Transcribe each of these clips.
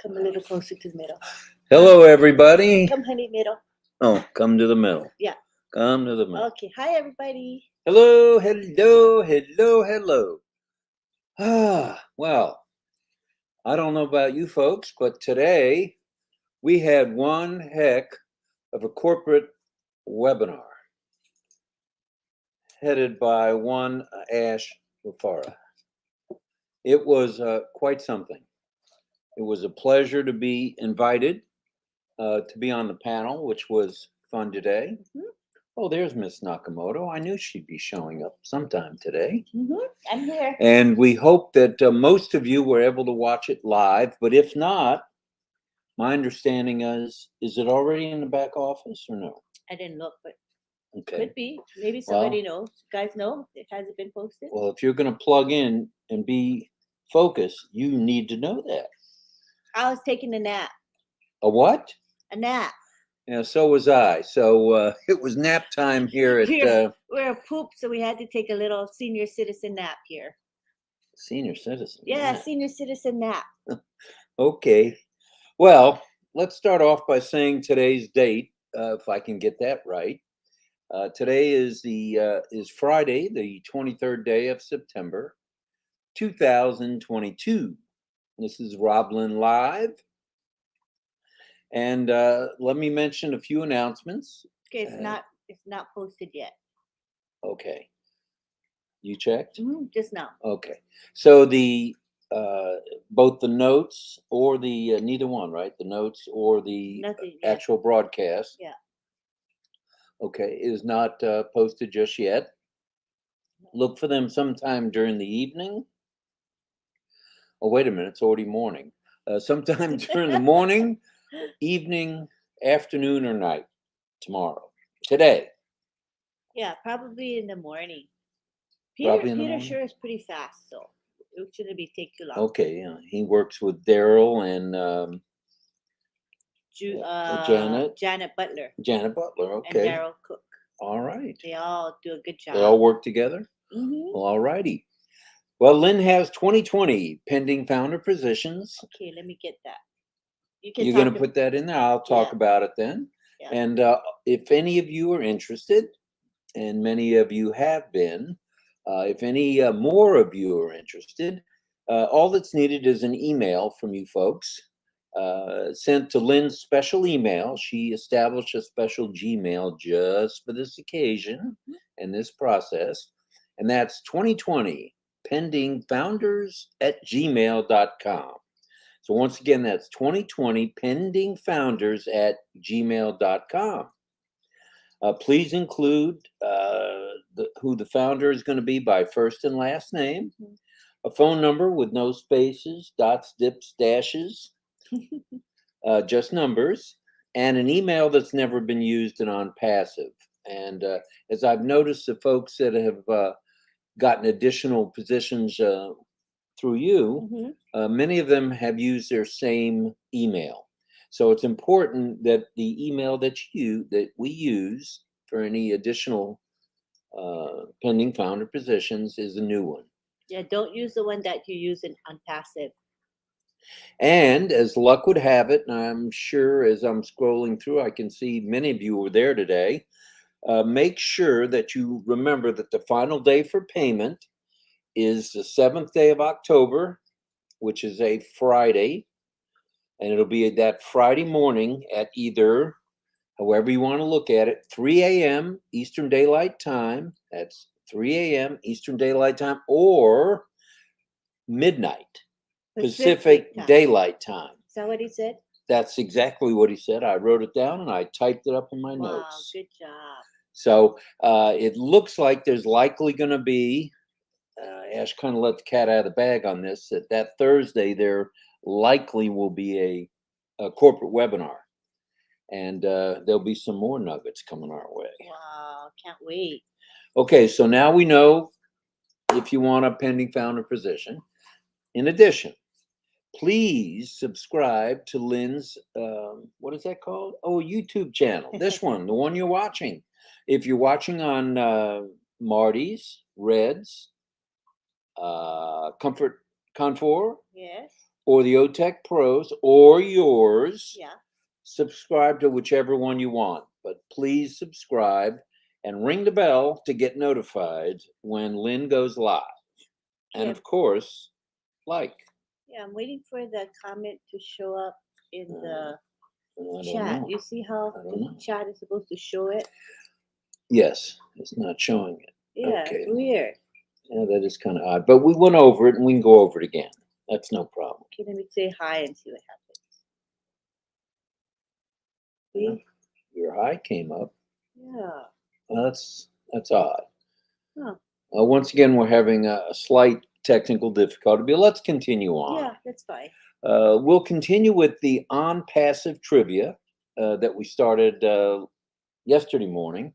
Come a little closer to the middle. Hello, everybody. Come, honey, middle. Oh, come to the middle. Yeah. Come to the middle. Okay. Hi, everybody. Hello, hello, hello, hello. Well, I don't know about you folks, but today we had one heck of a corporate webinar headed by one Ash Lafara. It was quite something. It was a pleasure to be invited to be on the panel, which was fun today. Mm-hmm. Oh, there's Miss Nakamoto. I knew she'd be showing up sometime today. Mm-hmm. I'm here. And we hope that most of you were able to watch it live. But if not, my understanding is it already in the back office or no? I didn't look, but okay. Could be. Maybe somebody knows. You guys know it hasn't been posted? Well, if you're going to plug in and be focused, you need to know that. I was taking a nap. A what? A nap. Yeah, so was I. So it was nap time here at... we're a poop, so we had to take a little senior citizen nap here. Senior citizen? Yeah, senior citizen nap. Okay. Well, let's start off by saying today's date, if I can get that right. Today is Friday, the 23rd day of September, 2022. This is RobLynn Live. And let me mention a few announcements. Okay, it's not posted yet. Okay. You checked? Mm-hmm, just now. Okay. So the both the notes or the neither one, right? The notes or the actual broadcast. Yeah. Okay, is not posted just yet. Look for them sometime during the evening. Oh, wait a minute, it's already morning. Sometime during the morning, evening, afternoon, or night tomorrow. Today. Yeah, probably in the morning. Peter sure is pretty fast, so it shouldn't be take too long. Okay, yeah. He works with Daryl and Janet Butler. Janet Butler, okay. And Daryl Cook. All right. They all do a good job. They all work together? Mm-hmm. Well, all righty. Well, Lynn has 2020 pending founder positions. Okay, let me get that. You're going to put that in there? I'll talk about it then. Yeah. And if any of you are interested, and many of you have been, if any more of you are interested, all that's needed is an email from you folks sent to Lynn's special email. She established a special Gmail just for this occasion and this process. And that's 2020 pendingfounders@gmail.com. So once again, that's 2020 pendingfounders@gmail.com. Please include who the founder is going to be by first and last name, a phone number with no spaces, dots, dips, dashes, just numbers, and an email that's never been used in ONPASSIVE. And as I've noticed, the folks that have gotten additional positions through you, many of them have used their same email. So it's important that the email that we use for any additional pending founder positions is a new one. Yeah, don't use the one that you use in ONPASSIVE. And as luck would have it, and I'm sure as I'm scrolling through, I can see many of you were there today. Make sure that you remember that the final day for payment is the 7th day of October, which is a Friday. And it'll be that Friday morning at either, however you want to look at it, 3 a.m. Eastern Daylight Time. That's 3 a.m. Eastern Daylight Time, or midnight Pacific Daylight Time. Is that what he said? That's exactly what he said. I wrote it down and I typed it up in my notes. Wow, good job. So it looks like there's likely going to be, Ash kind of let the cat out of the bag on this, that Thursday there likely will be a corporate webinar. And there'll be some more nuggets coming our way. Wow, can't wait. Okay, so now we know if you want a pending founder position. In addition, please subscribe to Lynn's, what is that called? Oh, YouTube channel. This one, the one you're watching. If you're watching on Marty's, Red's, Comfort, yes, or the OTech Pros or yours. Yeah. Subscribe to whichever one you want, but please subscribe and ring the bell to get notified when Lynn goes live. And Yeah. of course, like. Yeah, I'm waiting for the comment to show up in the I don't chat. know. You see how I don't the know. chat is supposed to show it? Yes, it's not showing it. Yeah, Okay. it's weird. Yeah, that is kind of odd, but we went over it and we can go over it again. That's no problem. Okay, let me say hi and see what happens. Yeah, See? your hi came up. Yeah. That's odd. Huh. Once again, we're having a slight technical difficulty, but let's continue on. Yeah, that's fine. We'll continue with the ONPASSIVE trivia that we started yesterday morning.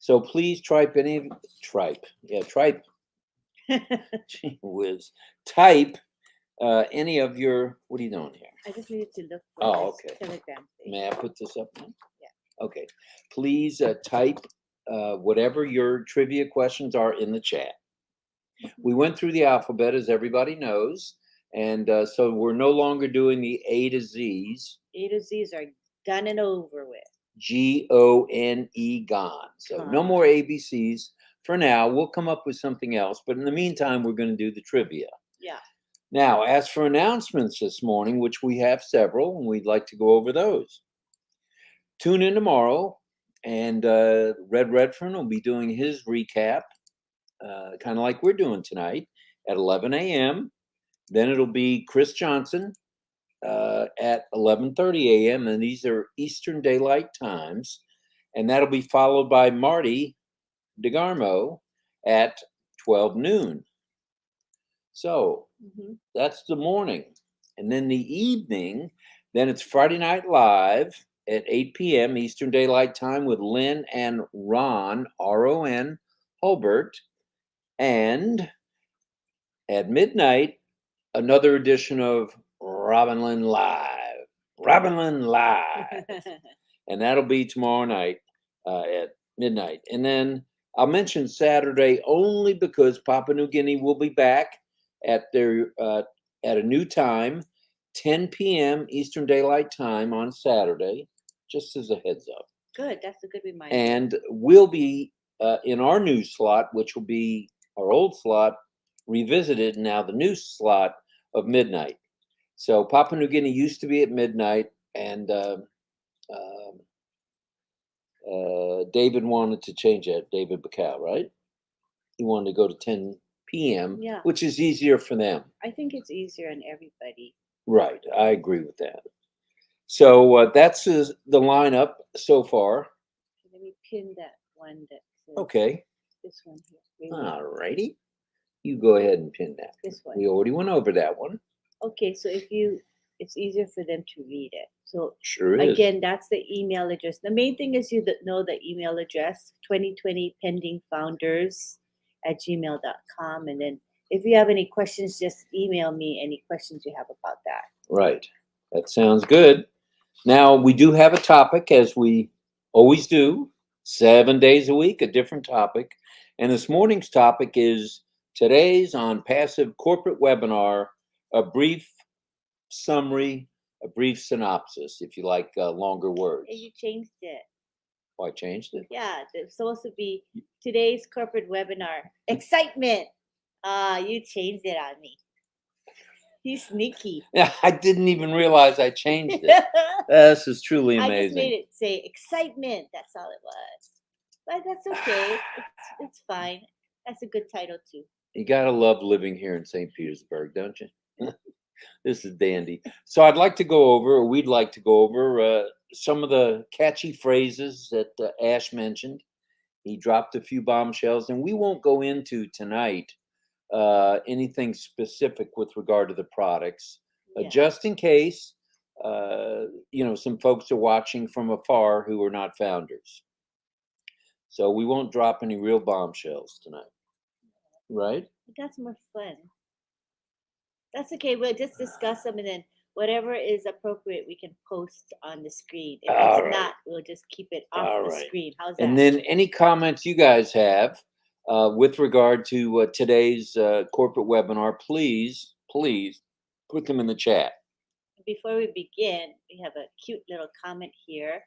So please type any type. Gee whiz. Type any of your. What are you doing here? I just needed to look for Oh, this okay. Telegram thing. May I put this up now? Yeah. Okay. Please type whatever your trivia questions are in the chat. We went through the alphabet, as everybody knows, and so we're no longer doing the A to Z's. A to Z's are done and over with. GONE, gone. So no more ABCs for now. We'll come up with something else, but in the meantime, we're going to do the trivia. Yeah. Now, as for announcements this morning, which we have several, and we'd like to go over those. Tune in tomorrow, and Red Redfern will be doing his recap, kind of like we're doing tonight, at 11 a.m. Then it'll be Chris Johnson at 11:30 a.m. and these are Eastern Daylight Times, and that'll be followed by Marty DeGarmo at 12 noon. So that's the morning, and then the evening. Then it's Friday Night Live at 8 p.m. Eastern Daylight Time with Lynn and Ron R-O-N Hulbert, and at midnight another edition of RobLynn Live, and that'll be tomorrow night at midnight. And then I'll mention Saturday only because Papua New Guinea will be back at their at a new time, 10 p.m. Eastern Daylight Time on Saturday, just as a heads up. Good, that's a good reminder. And we'll be in our new slot, which will be our old slot, revisited now the new slot of midnight. So Papua New Guinea used to be at midnight, and David wanted to change that. David Bacall, right? He wanted to go to 10 p.m., Yeah. which is easier for them. I think it's easier on everybody. Right, I agree with that. So that's the lineup so far. Let me pin that one that says Okay. this one here. All righty. You go ahead and pin that. This one. We already went over that one. Okay, so it's easier for them to read it. So Sure is. again, that's the email address. The main thing is you know the email address, 2020pendingfounders@gmail.com. And then if you have any questions, just email me any questions you have about that. Right. That sounds good. Now, we do have a topic, as we always do, 7 days a week, a different topic. And this morning's topic is today's ONPASSIVE corporate webinar, a brief summary, a brief synopsis, if you like longer words. And you changed it. Oh, I changed it? Yeah, it's supposed to be today's corporate webinar. Excitement. You changed it on me. He's sneaky. Yeah, I didn't even realize I changed it. This is truly amazing. I just made it say excitement. That's all it was. But that's okay. It's fine. That's a good title too. You gotta love living here in St. Petersburg, don't you? This is dandy. So I'd like to go over, or we'd like to go over some of the catchy phrases that Ash mentioned. He dropped a few bombshells, and we won't go into tonight anything specific with regard to the products, just in case some folks are watching from afar who are not founders. So we won't drop any real bombshells tonight, right? That's more fun. That's okay. We'll just discuss them, and then whatever is appropriate, we can post on the screen. If it's not, we'll just keep it off the screen. How's that? And then any comments you guys have with regard to today's corporate webinar, please put them in the chat. Before we begin, we have a cute little comment here.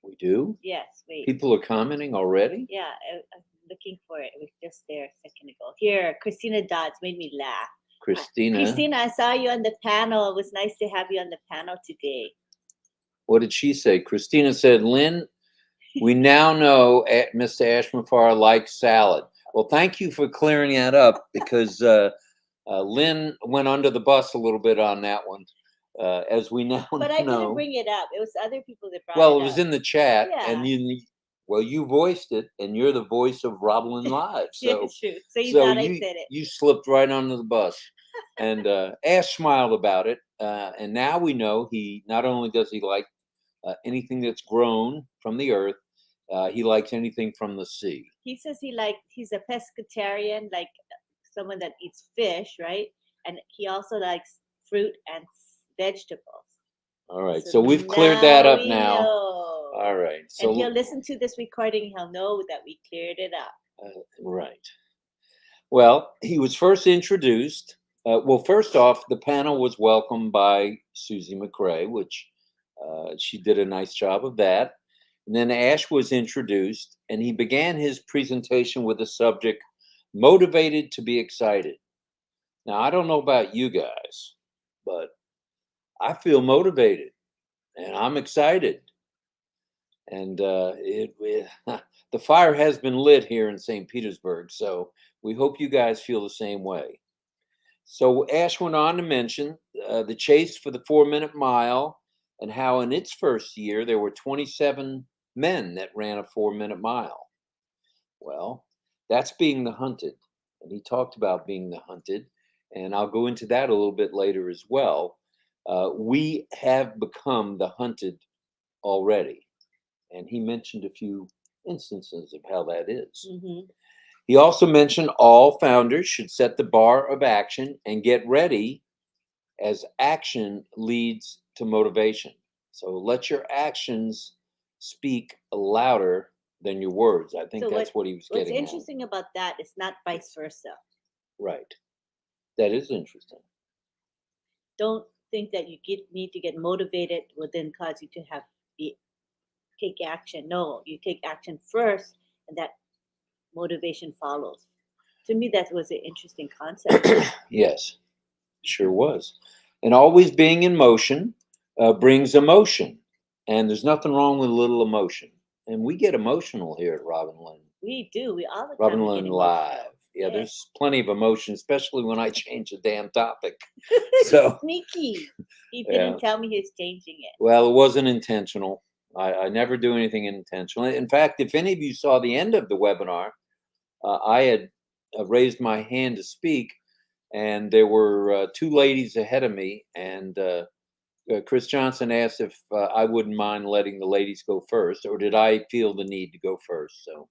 We do? Yes, wait. People are commenting already? Yeah, I'm looking for it. It was just there a second ago. Here, Christina Dodds made me laugh. Christina. Christina, I saw you on the panel. It was nice to have you on the panel today. What did she say? Christina said, Lynn, we now know Mr. Ashmafar likes salad. Well, thank you for clearing that up, because Lynn went under the bus a little bit on that one, as we now know. But I didn't bring it up. It was other people that brought it up. Well, it was in the chat, Yeah. and you voiced it, and you're the voice of RobLynn Live. So, yeah, true. So you thought I said it. You slipped right under the bus. And Ash smiled about it, and now we know he not only does he like anything that's grown from the earth, he likes anything from the sea. He says he's a pescatarian, like someone that eats fish, right? And he also likes fruit and vegetables. All right, so we've cleared that up now. Know. All right, so and he'll listen to this recording. He'll know that we cleared it up. Right. Well, he was first introduced. Well, first off, the panel was welcomed by Susie McCrae, which she did a nice job of that. And then Ash was introduced, and he began his presentation with the subject, motivated to be excited. Now, I don't know about you guys, but I feel motivated, and I'm excited. And the fire has been lit here in St. Petersburg, so we hope you guys feel the same way. So Ash went on to mention the chase for the 4-minute mile, and how in its first year there were 27 men that ran a 4-minute mile. Well, that's being the hunted. And he talked about being the hunted, and I'll go into that a little bit later as well. We have become the hunted already. And he mentioned a few instances of how that is. Mm-hmm. He also mentioned all founders should set the bar of action and get ready, as action leads to motivation. So let your actions speak louder than your words. I think that's what he was getting at. What's interesting about that is not vice versa. Right. That is interesting. Don't think that you need to get motivated will then cause you to take action. No, you take action first, and that motivation follows. To me, that was an interesting concept. Yes, sure was. And always being in motion brings emotion. And there's nothing wrong with a little emotion. And we get emotional here at RobLynn. We do. We all the time. RobLynn Live. Yeah, there's plenty of emotion, especially when I change the damn topic. So sneaky. He didn't tell me he's changing it. Well, it wasn't intentional. I never do anything intentionally. In fact, if any of you saw the end of the webinar, I had raised my hand to speak, and there were 2 ladies ahead of me, and Chris Johnson asked if I wouldn't mind letting the ladies go first, or did I feel the need to go first? So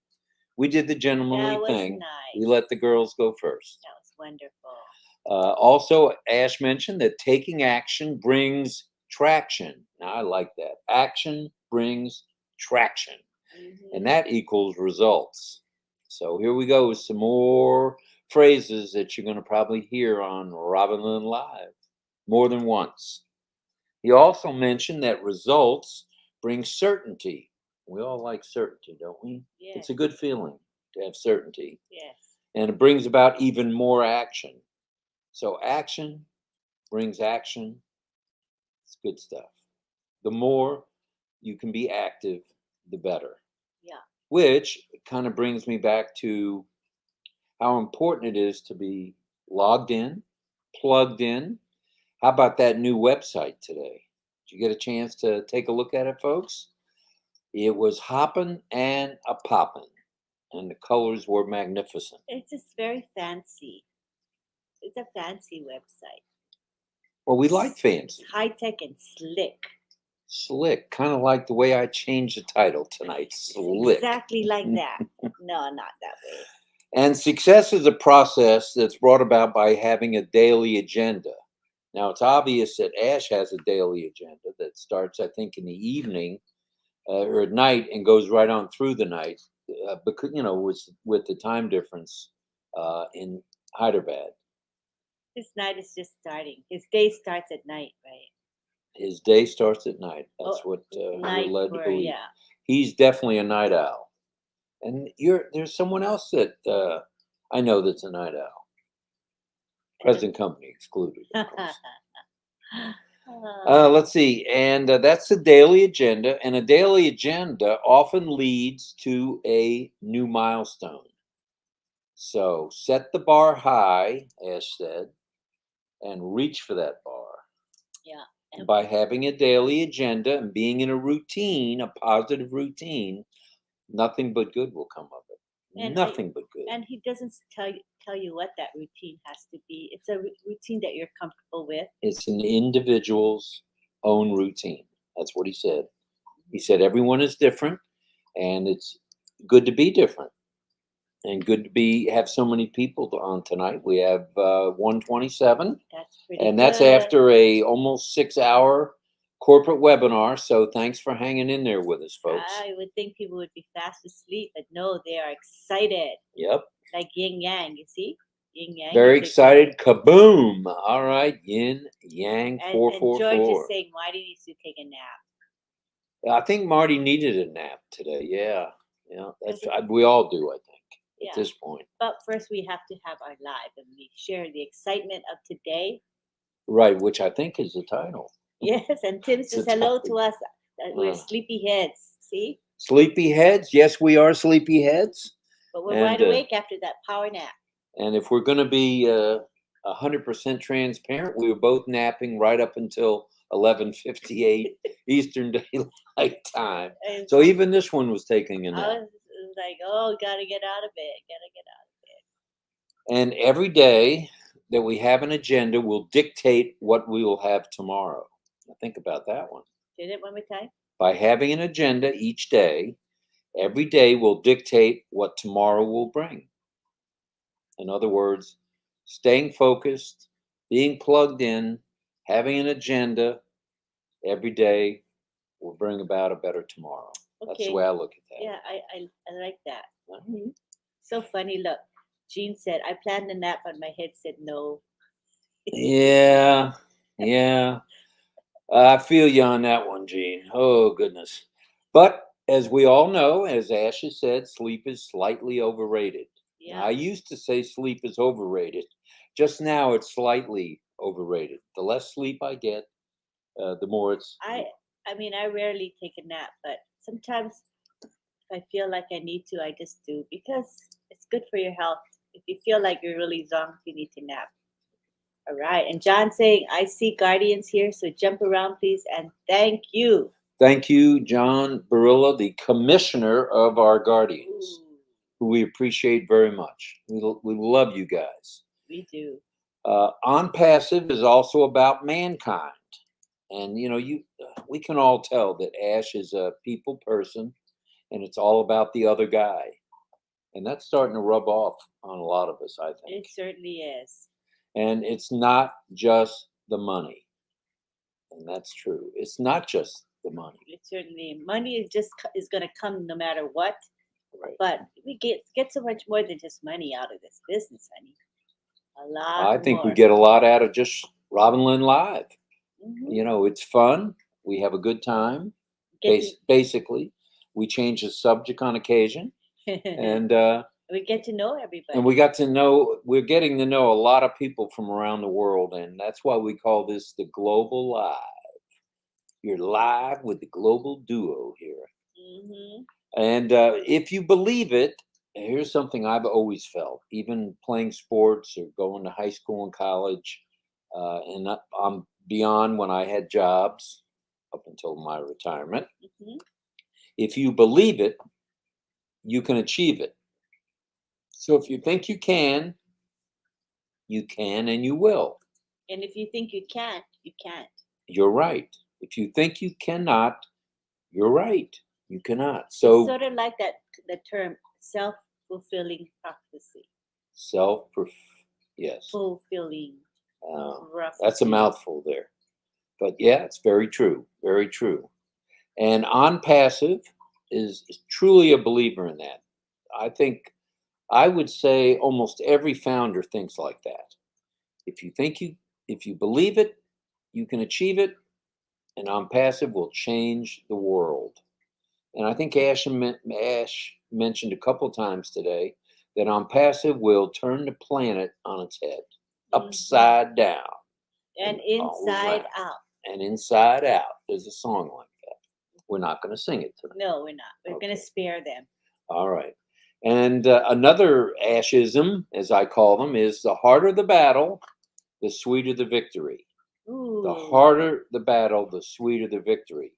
we did the gentlemanly thing. Nice. We let the girls go first. That was wonderful. Also, Ash mentioned that taking action brings traction. Now, I like that. Action brings traction. Mm-hmm. And that equals results. So here we go with some more phrases that you're going to probably hear on RobLynn Live more than once. He also mentioned that results bring certainty. We all like certainty, don't we? Yes. It's a good feeling to have certainty. Yes. And it brings about even more action. So action brings action. It's good stuff. The more you can be active, the better. Yeah. Which kind of brings me back to how important it is to be logged in, plugged in. How about that new website today? Did you get a chance to take a look at it, folks? It was hopping and a popping, and the colors were magnificent. It's just very fancy. It's a fancy website. Well, we like fancy. It's high-tech and slick. Slick, kind of like the way I changed the title tonight. Slick. Exactly like that. No, not that way. And success is a process that's brought about by having a daily agenda. Now, it's obvious that Ash has a daily agenda that starts, I think, in the evening or at night and goes right on through the night, because, with the time difference in Hyderabad. His night is just starting. His day starts at night, right? His day starts at night. That's Oh, what we're night led to for believe. yeah. He's definitely a night owl. And there's someone else that I know that's a night owl. Present company excluded, of course. Let's see. And that's the daily agenda. And a daily agenda often leads to a new milestone. So set the bar high, Ash said, and reach for that bar. Yeah. And by having a daily agenda and being in a routine, a positive routine, nothing but good will come of it. And Nothing but good. And he doesn't tell you what that routine has to be. It's a routine that you're comfortable with. It's an individual's own routine. That's what he said. He said everyone is different, and it's good to be different, and good to have so many people on tonight. We have 127, That's pretty and that's good. after a almost 6-hour corporate webinar. So thanks for hanging in there with us, folks. I would think people would be fast asleep, but no, they are excited. Yep. Like yin yang, you see? Yin yang. Very is excited. Kaboom. All right. Yin, yang, And 444. George is saying, why do you need to take a nap? I think Marty needed a nap today. Yeah. Yeah. Is it- We all do, I think, Yeah. at this point. But first, we have to have our live and we share the excitement of today. Right. Which I think is the title. Yes. And Tim It's says a hello topic. to us. That we're sleepyheads. See? Sleepyheads. Yes, we are sleepyheads. But we're And, wide awake after that power nap. And if we're going to be 100% transparent, we were both napping right up until 11:58 Eastern Daylight Time. And So even this one was taking a I nap. was like, oh, gotta get out of bed. Gotta get out of bed. And every day that we have an agenda will dictate what we will have tomorrow. Now think about that one. Did it one more time? By having an agenda each day, every day will dictate what tomorrow will bring. In other words, staying focused, being plugged in, having an agenda every day will bring about a better tomorrow. That's the Okay. way I look at that. Yeah, I like that. So funny. Look, Jean said, I planned a nap, but my head said no. Yeah, yeah. I feel you on that one, Gene. Oh, goodness. But as we all know, as Asha said, sleep is slightly overrated. Yeah. I used to say sleep is overrated. Just now, it's slightly overrated. The less sleep I get, the more it's. I mean, I rarely take a nap, but sometimes if I feel like I need to, I just do because it's good for your health. If you feel like you're really zonked, you need to nap. All right. And John saying, I see guardians here, so jump around, please, and thank you. Thank you, John Barilla, the commissioner of our guardians, who we appreciate very much. We love you guys. We do. ONPASSIVE is also about mankind. And, we can all tell that Ash is a people person, and it's all about the other guy. And that's starting to rub off on a lot of us, I think. It certainly is. And it's not just the money. And that's true. It's not just the money. It certainly, money is going to come no matter what. Right. But we get so much more than just money out of this business, honey. A lot. I think more. we get a lot out of just RobLynn Live. Mm-hmm. It's fun. We have a good time. Basically, we change the subject on occasion, and we get to know everybody. And we're getting to know a lot of people from around the world, and that's why we call this the Global Live. You're live with the global duo here. Mm-hmm. And if you believe it, here's something I've always felt, even playing sports or going to high school and college, and I'm beyond when I had jobs up until my retirement. Mm-hmm. If you believe it, you can achieve it. So if you think you can and you will. And if you think you can't, you can't. You're right. If you think you cannot, you're right. You cannot. So it's sort of like the term self-fulfilling prophecy. Yes. Fulfilling. That's a mouthful there. But yeah, it's very true. Very true. And ONPASSIVE is truly a believer in that. I would say almost every founder thinks like that. If you believe it, you can achieve it, and ONPASSIVE will change the world. And I think Ash mentioned a couple times today that ONPASSIVE will turn the planet on its head, upside down. And inside out. And inside out. There's a song like that. We're not going to sing it tonight. No, we're not. We're going to spare them. All right. And another Ashism, as I call them, is the harder the battle, the sweeter the victory. Ooh. The harder the battle, the sweeter the victory.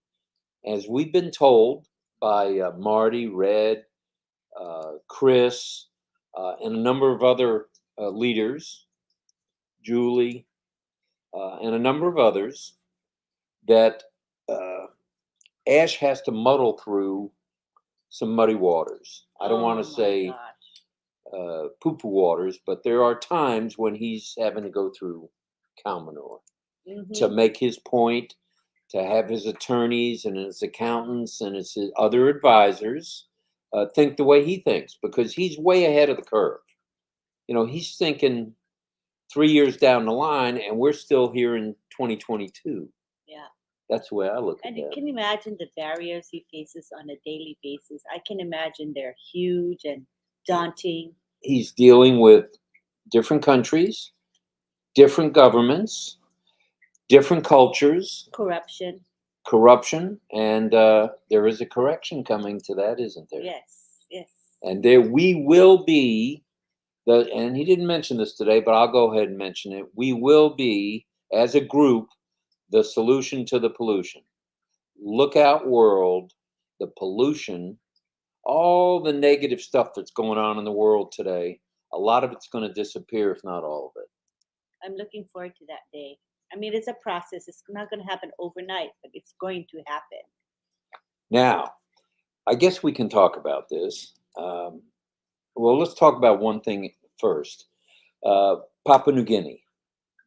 As we've been told by Marty, Red, Chris, and a number of other leaders, Julie, and a number of others, that Ash has to muddle through some muddy waters. I don't want to say poo-poo waters, but there are times when he's having to go through cow manure to make his point, to have his attorneys and his accountants and his other advisors think the way he thinks, because he's way ahead of the curve. You know, he's thinking 3 years down the line, and we're still here in 2022. Yeah. That's the way I look at it. And you can imagine the barriers he faces on a daily basis. I can imagine they're huge and daunting. He's dealing with different countries, different governments, different cultures, corruption, and there is a correction coming to that, isn't there? Yes, yes. And there we will be, and he didn't mention this today, but I'll go ahead and mention it. We will be, as a group, the solution to the pollution. Look out, world, the pollution, all the negative stuff that's going on in the world today, a lot of it's going to disappear, if not all of it. I'm looking forward to that day. I mean, it's a process. It's not going to happen overnight, but it's going to happen. Now, I guess we can talk about this. Well, let's talk about one thing first. Papua New Guinea,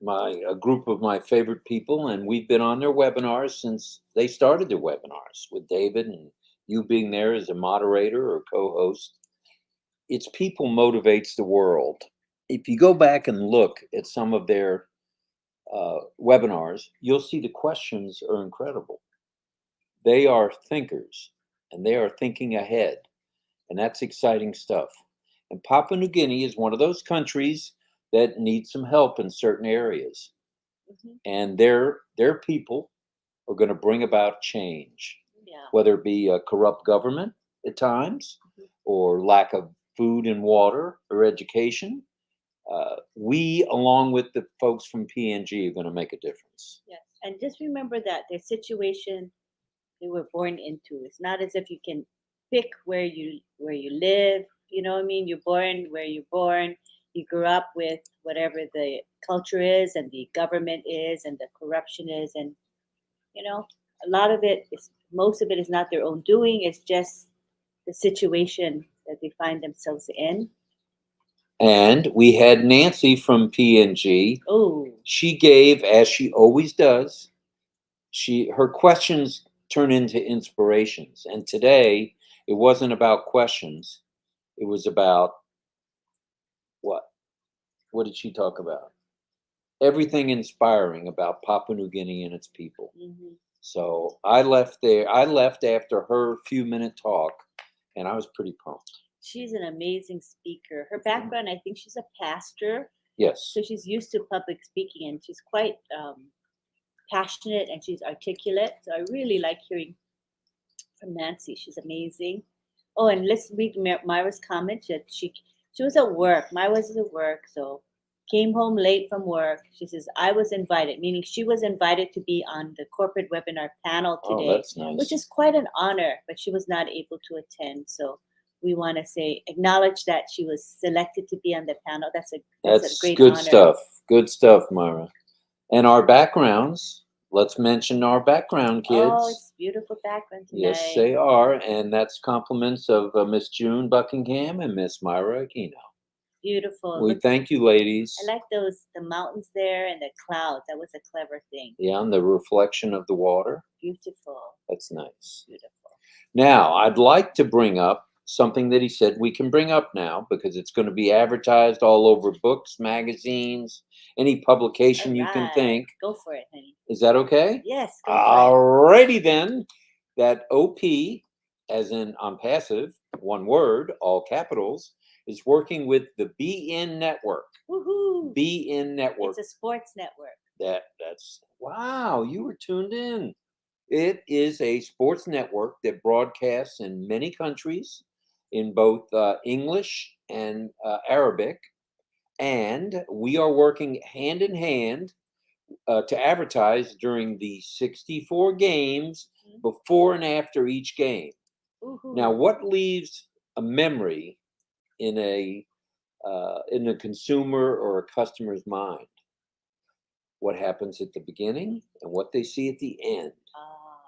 a group of my favorite people, and we've been on their webinars since they started their webinars with David and you being there as a moderator or co-host. Its people motivates the world. If you go back and look at some of their webinars, you'll see the questions are incredible. They are thinkers, and they are thinking ahead, and that's exciting stuff. And Papua New Guinea is one of those countries that needs some help in certain areas, and their people are going to bring about change, whether it be a corrupt government at times, or lack of food and water or education. We, along with the folks from PNG, are going to make a difference. Yes, and just remember that their situation they were born into. It's not as if you can pick where you live. You know what I mean? You're born where you're born. You grew up with whatever the culture is, and the government is, and the corruption is, and you know, a lot of it is, most of it is not their own doing. It's just the situation that they find themselves in. And we had Nancy from PNG. Oh, she gave, as she always does, her questions turn into inspirations. And today, it wasn't about questions. It was about what? What did she talk about? Everything inspiring about Papua New Guinea and its people. So I left after her few-minute talk, and I was pretty pumped. She's an amazing speaker. Her background, I think she's a pastor. Yes. So she's used to public speaking, and she's quite passionate, and she's articulate. So I really like hearing from Nancy. She's amazing. Oh, and let's read Myra's comment that she was at work. Myra was at work, so came home late from work. She says, I was invited, meaning she was invited to be on the corporate webinar panel today. Oh, that's nice. Which is quite an honor, but she was not able to attend. So we want to acknowledge that she was selected to be on the panel. That's a great good honor. stuff. Good stuff, Myra. And our backgrounds, let's mention our background, kids. Oh, it's beautiful background tonight. Yes, they are. And that's compliments of Miss June Buckingham and Miss Myra Aquino. Beautiful. We thank you, ladies. I like the mountains there and the clouds. That was a clever thing. Yeah, and the reflection of the water. Beautiful. That's nice. Beautiful. Now, I'd like to bring up something that he said we can bring up now because it's going to be advertised all over books, magazines, any publication you can Alright, think. go for it, honey. Is that okay? Yes, go for Alrighty then. That OP, as in ONPASSIVE, one word, all capitals, is working with the BN network. it. Woohoo! BN network. It's a sports network. That's wow, you were tuned in. It is a sports network that broadcasts in many countries in both English and Arabic. And we are working hand in hand to advertise during the 64 games Mhm. before and after each game. Now, Woohoo! what leaves a memory in a consumer or a customer's mind? What happens at the beginning and what they see at the end.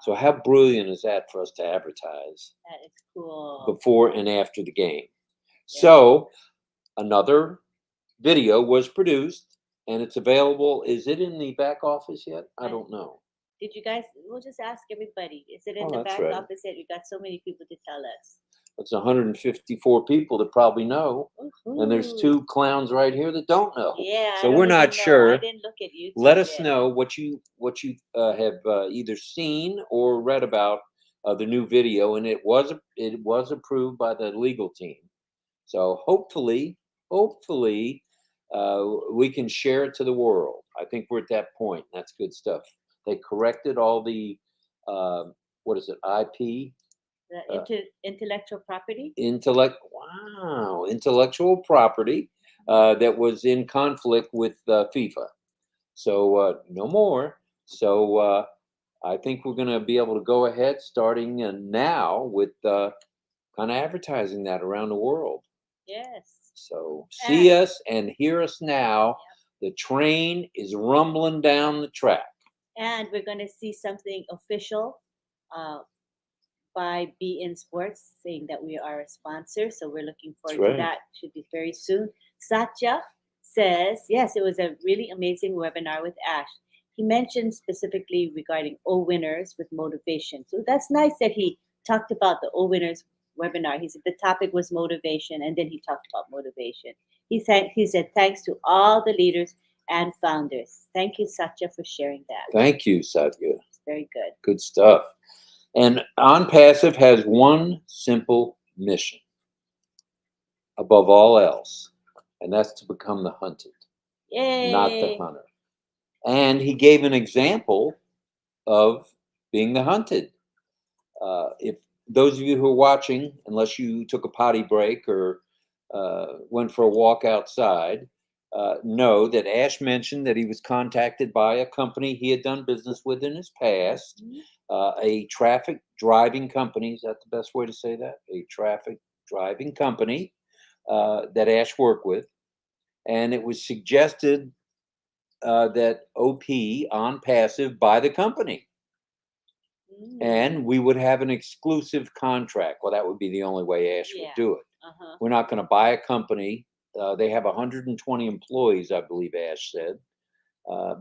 So Ah, how brilliant is that for us to advertise that is cool. before and after the game? Yeah. So another video was produced and it's available. Is it in the back office yet? I don't know. Did you guys? We'll just ask everybody. Is it in Oh, the that's back right. office yet? We got so many people to tell us. It's 154 people that probably know. And there's Woohoo! 2 clowns right here that don't know. Yeah, I So don't we're even not know. sure. I didn't look at YouTube Let us yet. know what you have either seen or read about the new video, and it was approved by the legal team. So hopefully, we can share it to the world. I think we're at that point. That's good stuff. They corrected all the what is it, IP, The intellectual property. intellectual property that was in conflict with FIFA. So no more. So I think we're going to be able to go ahead starting now with kind of advertising that around the world. Yes. So see us and hear us now. Yep. The train is rumbling down the track. And we're going to see something official uh, by BN Sports saying that we are a sponsor. So we're looking That's forward to right. that. Should be very soon. Satya says, yes, it was a really amazing webinar with Ash. He mentioned specifically regarding O winners with motivation. So that's nice that he talked about the O winners webinar. He said the topic was motivation, and then he talked about motivation. He said thanks to all the leaders and founders. Thank you, Satya, for sharing that. Thank you, Satya. It's very good. Good stuff. And OnPassive has one simple mission above all else, and that's to become the hunted, not the Yay! hunter. And he gave an example of being the hunted. If those of you who are watching, unless you took a potty break or went for a walk outside, know that Ash mentioned that he was contacted by a company he had done business with in his past, a traffic driving company. Is that the best way to say that? A traffic driving company that Ash worked with. And it was suggested that OP OnPassive buy the company. And we would have an exclusive contract. Well, that would be the only way Ash would do it. We're not going to buy a company. They have 120 employees, I believe Ash said.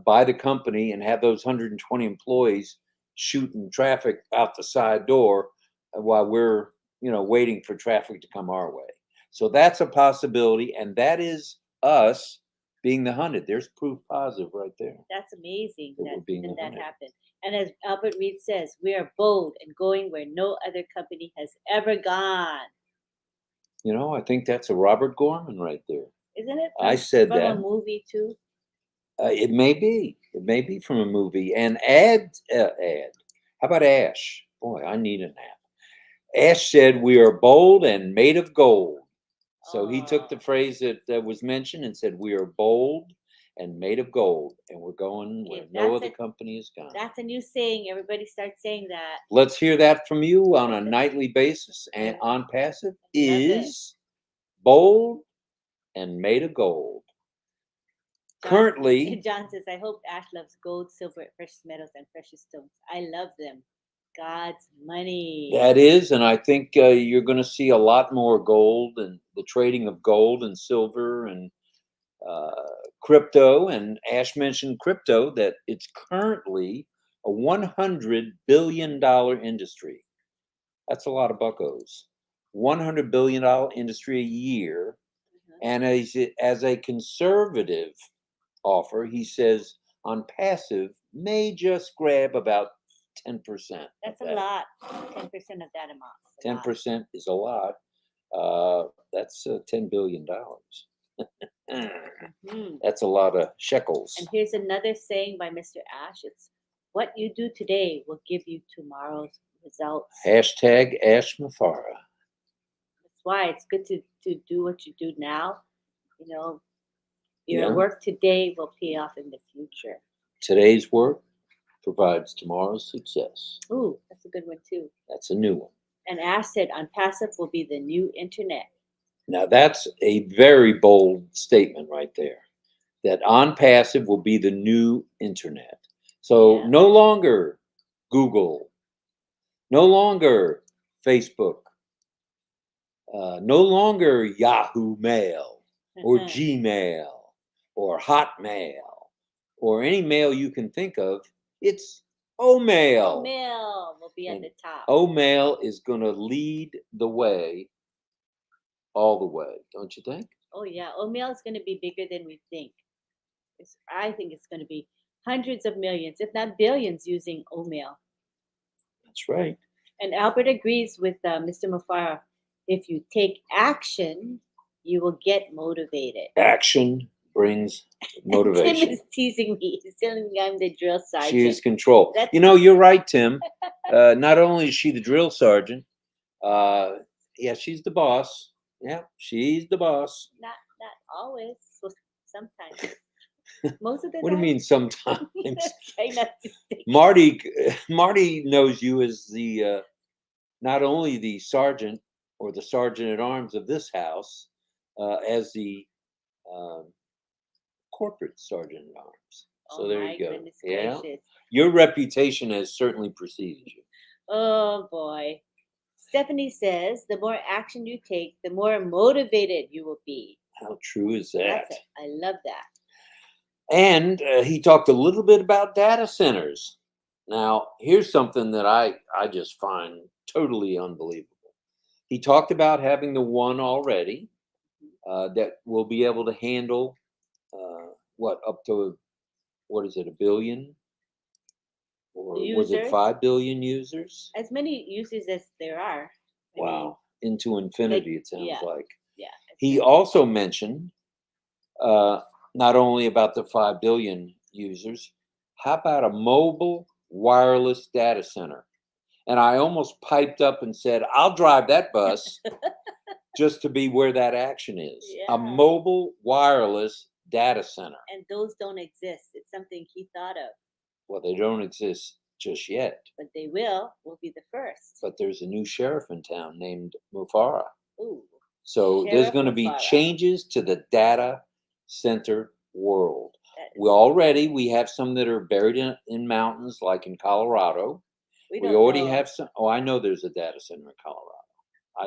Buy the company and have those 120 employees shooting traffic out the side door while we're, waiting for traffic to come our way. So that's a possibility, and that is us being the hunted. There's proof positive right there. That's amazing That we're being that the hunted. happened. And as Albert Reed says, we are bold and going where no other company has ever gone. I think that's a Robert Gorman right there. Isn't it? I said from that. a movie too. It may be. It may be from a movie. And ad. How about Ash? Boy, I need a nap. Ash said, "We are bold and made of gold." So he took the phrase that was mentioned and said, "We are bold and made of gold, and we're going where no other company has gone." That's a new saying. Everybody start saying that. Let's hear that from you on a nightly basis. And OnPassive is bold and made of gold. Currently, John says, I hope Ash loves gold, silver, precious metals, and precious stones. I love them. God's money. That is, and I think you're going to see a lot more gold and the trading of gold and silver and crypto. And Ash mentioned crypto, that it's currently a $100 billion industry. That's a lot of buckos. $100 billion industry a year. Mhm. And as a conservative offer, he says on passive may just grab about 10%. That's a lot. 10% of that amount. Is a lot. 10% is a lot. That's $10 billion. Mhm. That's a lot of shekels. And here's another saying by Mr. Ash. It's what you do today will give you tomorrow's results. Hashtag Ash Mafara. That's why it's good to do what you do now. You know, your Yeah. work today will pay off in the future. Today's work provides tomorrow's success. Ooh, that's a good one too. That's a new one. And Ash said ONPASSIVE will be the new internet. Now, that's a very bold statement right there. That ONPASSIVE will be the new internet. So Yeah. no longer Google, no longer Facebook, no longer Yahoo Mail or Mhm. Gmail or Hotmail or any mail you can think of. It's OMail. Mail will be at And the top. OMail is going to lead the way all the way, don't you think? Oh yeah, Mail is going to be bigger than we think. I think it's going to be hundreds of millions, if not billions, using Mail. That's right. And Albert agrees with Mr. Mufara. If you take action, you will get motivated. Action brings Tim motivation. is teasing me. He's telling me I'm the drill sergeant. She is control. That's- You know, you're right, Tim. Not only is she the drill sergeant, yeah, she's the boss. Yeah, she's the boss. Not always. So sometimes. Most of the What do you time. mean sometimes? Try not to think. Marty knows you as the not only the sergeant or the sergeant at arms of this house, as the um, corporate sergeant at arms. So Oh there my you go. goodness Yeah, gracious. your reputation has certainly preceded you. Oh boy. Stephanie says the more action you take, the more motivated you will be. How true is that? That's it. I love that. And he talked a little bit about data centers. Now, here's something that I just find totally unbelievable. He talked about having the one already that will be able to handle up to what is it, a billion? Or was it Users, 5 billion users? as many users as there are. I mean, Wow. Into infinity, it sounds yeah, like. yeah. He also mentioned not only about the 5 billion users, how about a mobile wireless data center? And I almost piped up and said, I'll drive that bus just to be where that action is. Yeah. A mobile wireless data center. And those don't exist. It's something he thought of. Well, they don't exist just yet. But they will. We'll be the first. But there's a new sheriff in town named Mufara. Ooh. So there's Sheriff going to be Mufara. changes to the data center world. That is- We have some that are buried in mountains, like in Colorado. we We don't already know. have some. Oh, I know there's a data center in Colorado.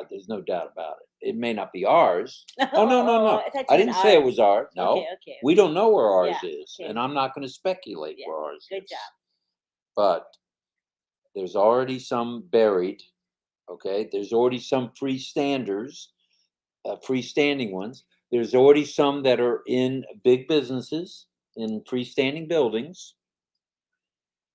There's no doubt about it. It may not be ours. Oh, no. I thought you I meant didn't say it ours. was ours. No, Okay. we don't know where ours Yeah, is, okay. and I'm not going to speculate Yeah, where ours good is. job. But there's already some buried. Okay, there's already some freestanding ones. There's already some that are in big businesses, in freestanding buildings.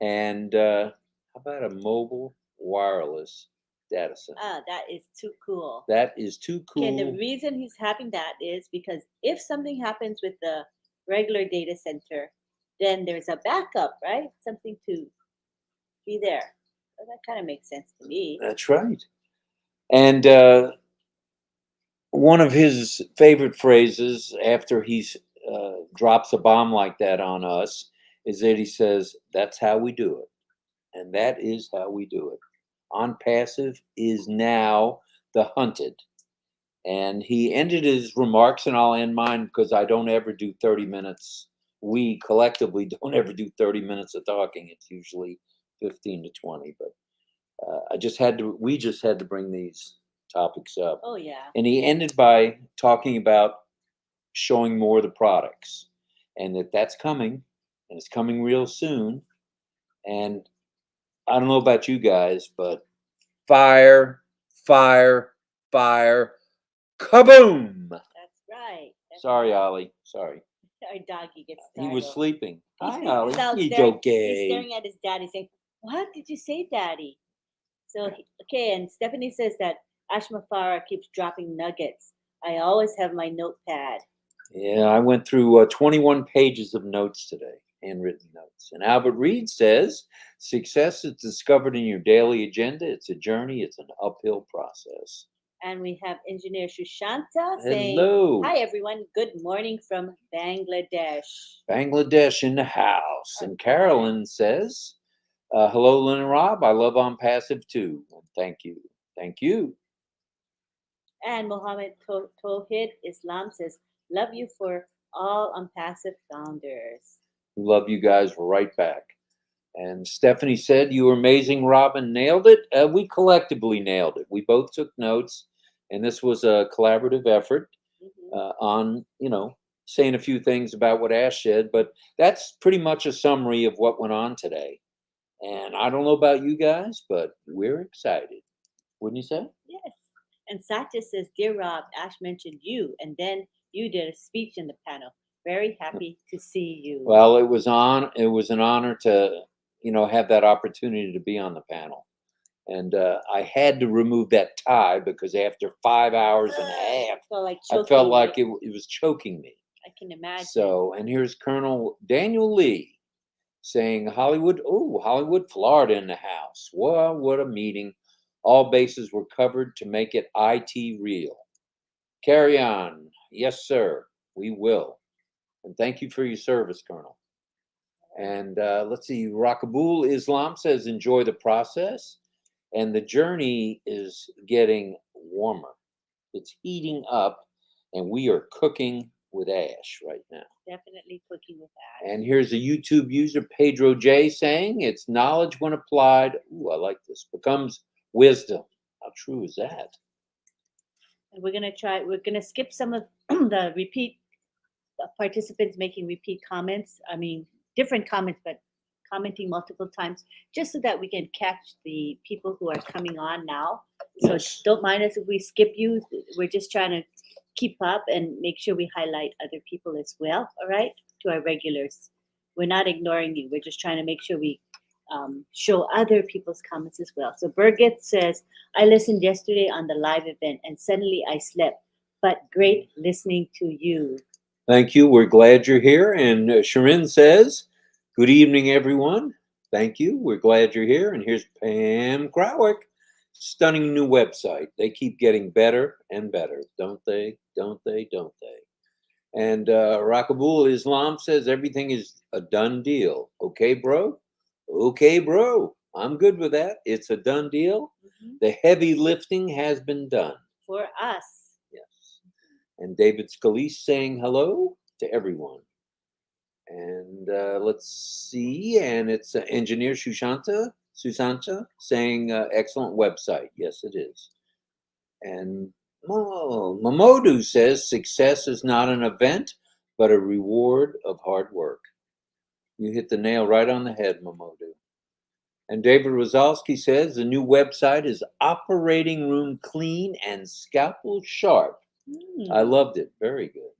And how about a mobile wireless data center? That is too cool. That is too cool. Okay, the reason he's having that is because if something happens with the regular data center, then there's a backup, right? Something to be there. Well, that kind of makes sense to me. That's right. And one of his favorite phrases after he drops a bomb like that on us is that he says, "That's how we do it." And that is how we do it. ONPASSIVE is now the hunted. And he ended his remarks, and I'll end mine because I don't ever do 30 minutes. We collectively don't ever do 30 minutes of talking. It's usually 15 to 20. But we just had to bring these topics up. Oh, yeah. And he ended by talking about showing more of the products and that's coming, and it's coming real soon. And I don't know about you guys, but fire, fire. Kaboom! That's right. That's Sorry, right. Ollie. Sorry. Our doggy gets He startled. was sleeping. Hi, He's Ollie. out He's there. He's okay. staring at his daddy saying, "What did you say, daddy?" So, okay, and Stephanie says that Ashma Farah keeps dropping nuggets. I always have my notepad. Yeah, I went through 21 pages of notes today, handwritten notes. And Albert Reed says, success is discovered in your daily agenda. It's a journey. It's an uphill process. And we have engineer Shushanta saying, Hello. "Hi, everyone. Good morning from Bangladesh." Bangladesh in the house. And Carolyn says, hello, Lynn and Rob. I love ONPASSIVE too. And thank you. Thank you. And Mohammed Tawhid Islam says, "Love you for all ONPASSIVE founders." Love you guys right back. And Stephanie said, you were amazing, Robin. Nailed it. We collectively nailed it. We both took notes, and this was a collaborative effort on, saying a few things about what Ash said, but that's pretty much a summary of what went on today. And I don't know about you guys, but we're excited. Wouldn't you say? Yes. And Satya says, "Dear Rob, Ash mentioned you, and then you did a speech in the panel. Very happy to see you." Well, it was an honor to, have that opportunity to be on the panel. And I had to remove that tie because after 5 hours and a half, I felt like it was choking me. I can imagine. So, and here's Colonel Daniel Lee saying, Hollywood, Florida in the house. Well, what a meeting. All bases were covered to make it IT real. Carry on. Yes, sir. We will. And thank you for your service, Colonel. And let's see, Rakabul Islam says, enjoy the process. And the journey is getting warmer. It's heating up, and we are cooking with Ash right now. Definitely cooking with Ash. And here's a YouTube user, Pedro J, saying, it's knowledge when applied. Ooh, I like this. Becomes wisdom. How true is that? And we're gonna skip some of the repeat participants making repeat comments. I mean, different comments, but commenting multiple times, just so that we can catch the people who are coming on now. So Yes. don't mind us if we skip you. We're just trying to keep up and make sure we highlight other people as well. All right, to our regulars. We're not ignoring you. We're just trying to make sure we show other people's comments as well. So Birgit says, "I listened yesterday on the live event and suddenly I slept, but great listening to you." Thank you. We're glad you're here. And Sharin says, good evening, everyone. Thank you. We're glad you're here. And here's Pam Krawick. Stunning new website. They keep getting better and better, don't they? Don't they? Don't they? And Rakabul Islam says everything is a done deal. Okay, bro? Okay, bro. I'm good with that. It's a done deal. The heavy lifting has been done. For us. Yes. And David Scalise saying hello to everyone. And let's see. And it's engineer Sushanta saying excellent website. Yes, it is. And Mamodu says success is not an event, but a reward of hard work. You hit the nail right on the head, Mamodu. And David Rozalski says the new website is operating room clean and scalpel sharp. I loved it. Very good.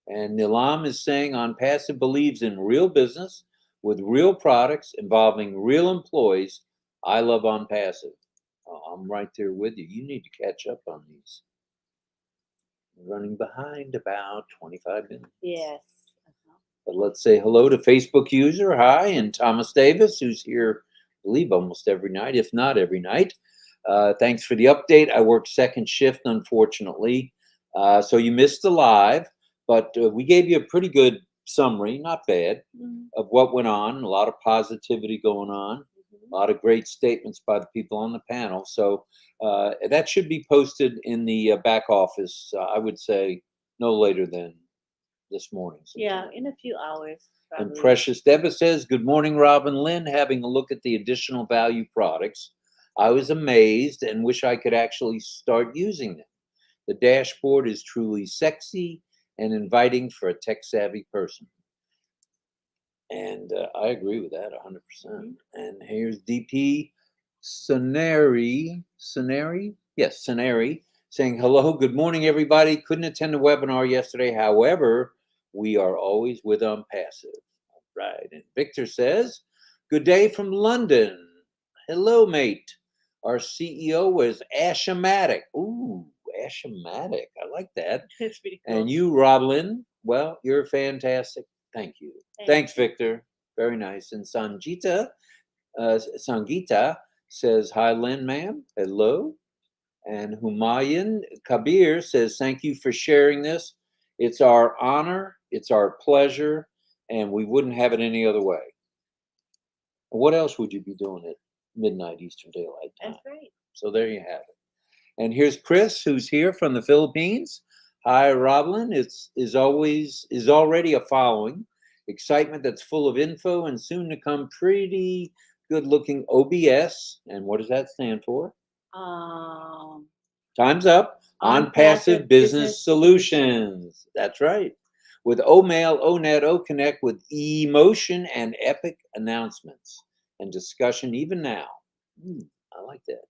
And Nilam is saying ONPASSIVE believes in real business with real products involving real employees. I love ONPASSIVE. Oh, I'm right there with you. You need to catch up on these. I'm running behind about 25 minutes. Yes. But let's say hello to Facebook user. Hi, and Thomas Davis, who's here, I believe, almost every night, if not every night. Thanks for the update. I work second shift, unfortunately. So you missed the live, but we gave you a pretty good summary, not bad, of what went on. A lot of positivity going on. A lot of great statements by the people on the panel. So that should be posted in the back office, I would say, no later than this morning. Yeah, in a few hours. Probably. And Precious Deva says, good morning, Rob and Lynn. Having a look at the additional value products, I was amazed and wish I could actually start using them. The dashboard is truly sexy and inviting for a tech-savvy person. And I agree with that 100%. And here's DP Soneri Yes, Saneri saying hello, good morning, everybody. Couldn't attend the webinar yesterday. However, we are always with ONPASSIVE. Right. And Victor says, good day from London. Hello, mate. Our CEO was Ashamatic. Ooh, Ashamatic. I like that. That's pretty cool. And you, RobLynn, well, you're fantastic. Thank you. Thanks, Victor. Very nice. And Sangita says, hi, Lynn, ma'am. Hello. And Humayun Kabir says, thank you for sharing this. It's our honor. It's our pleasure. And we wouldn't have it any other way. What else would you be doing at midnight Eastern Daylight Time? That's right. So there you have it. And here's Chris, who's here from the Philippines. Hi, RobLynn. Is already a following. Excitement that's full of info and soon to come pretty good looking OBS. And what does that stand for? Time's up. ONPASSIVE Business Solutions. That's right. With OMail, ONet, OConnect with emotion and epic announcements and discussion even now. I like that.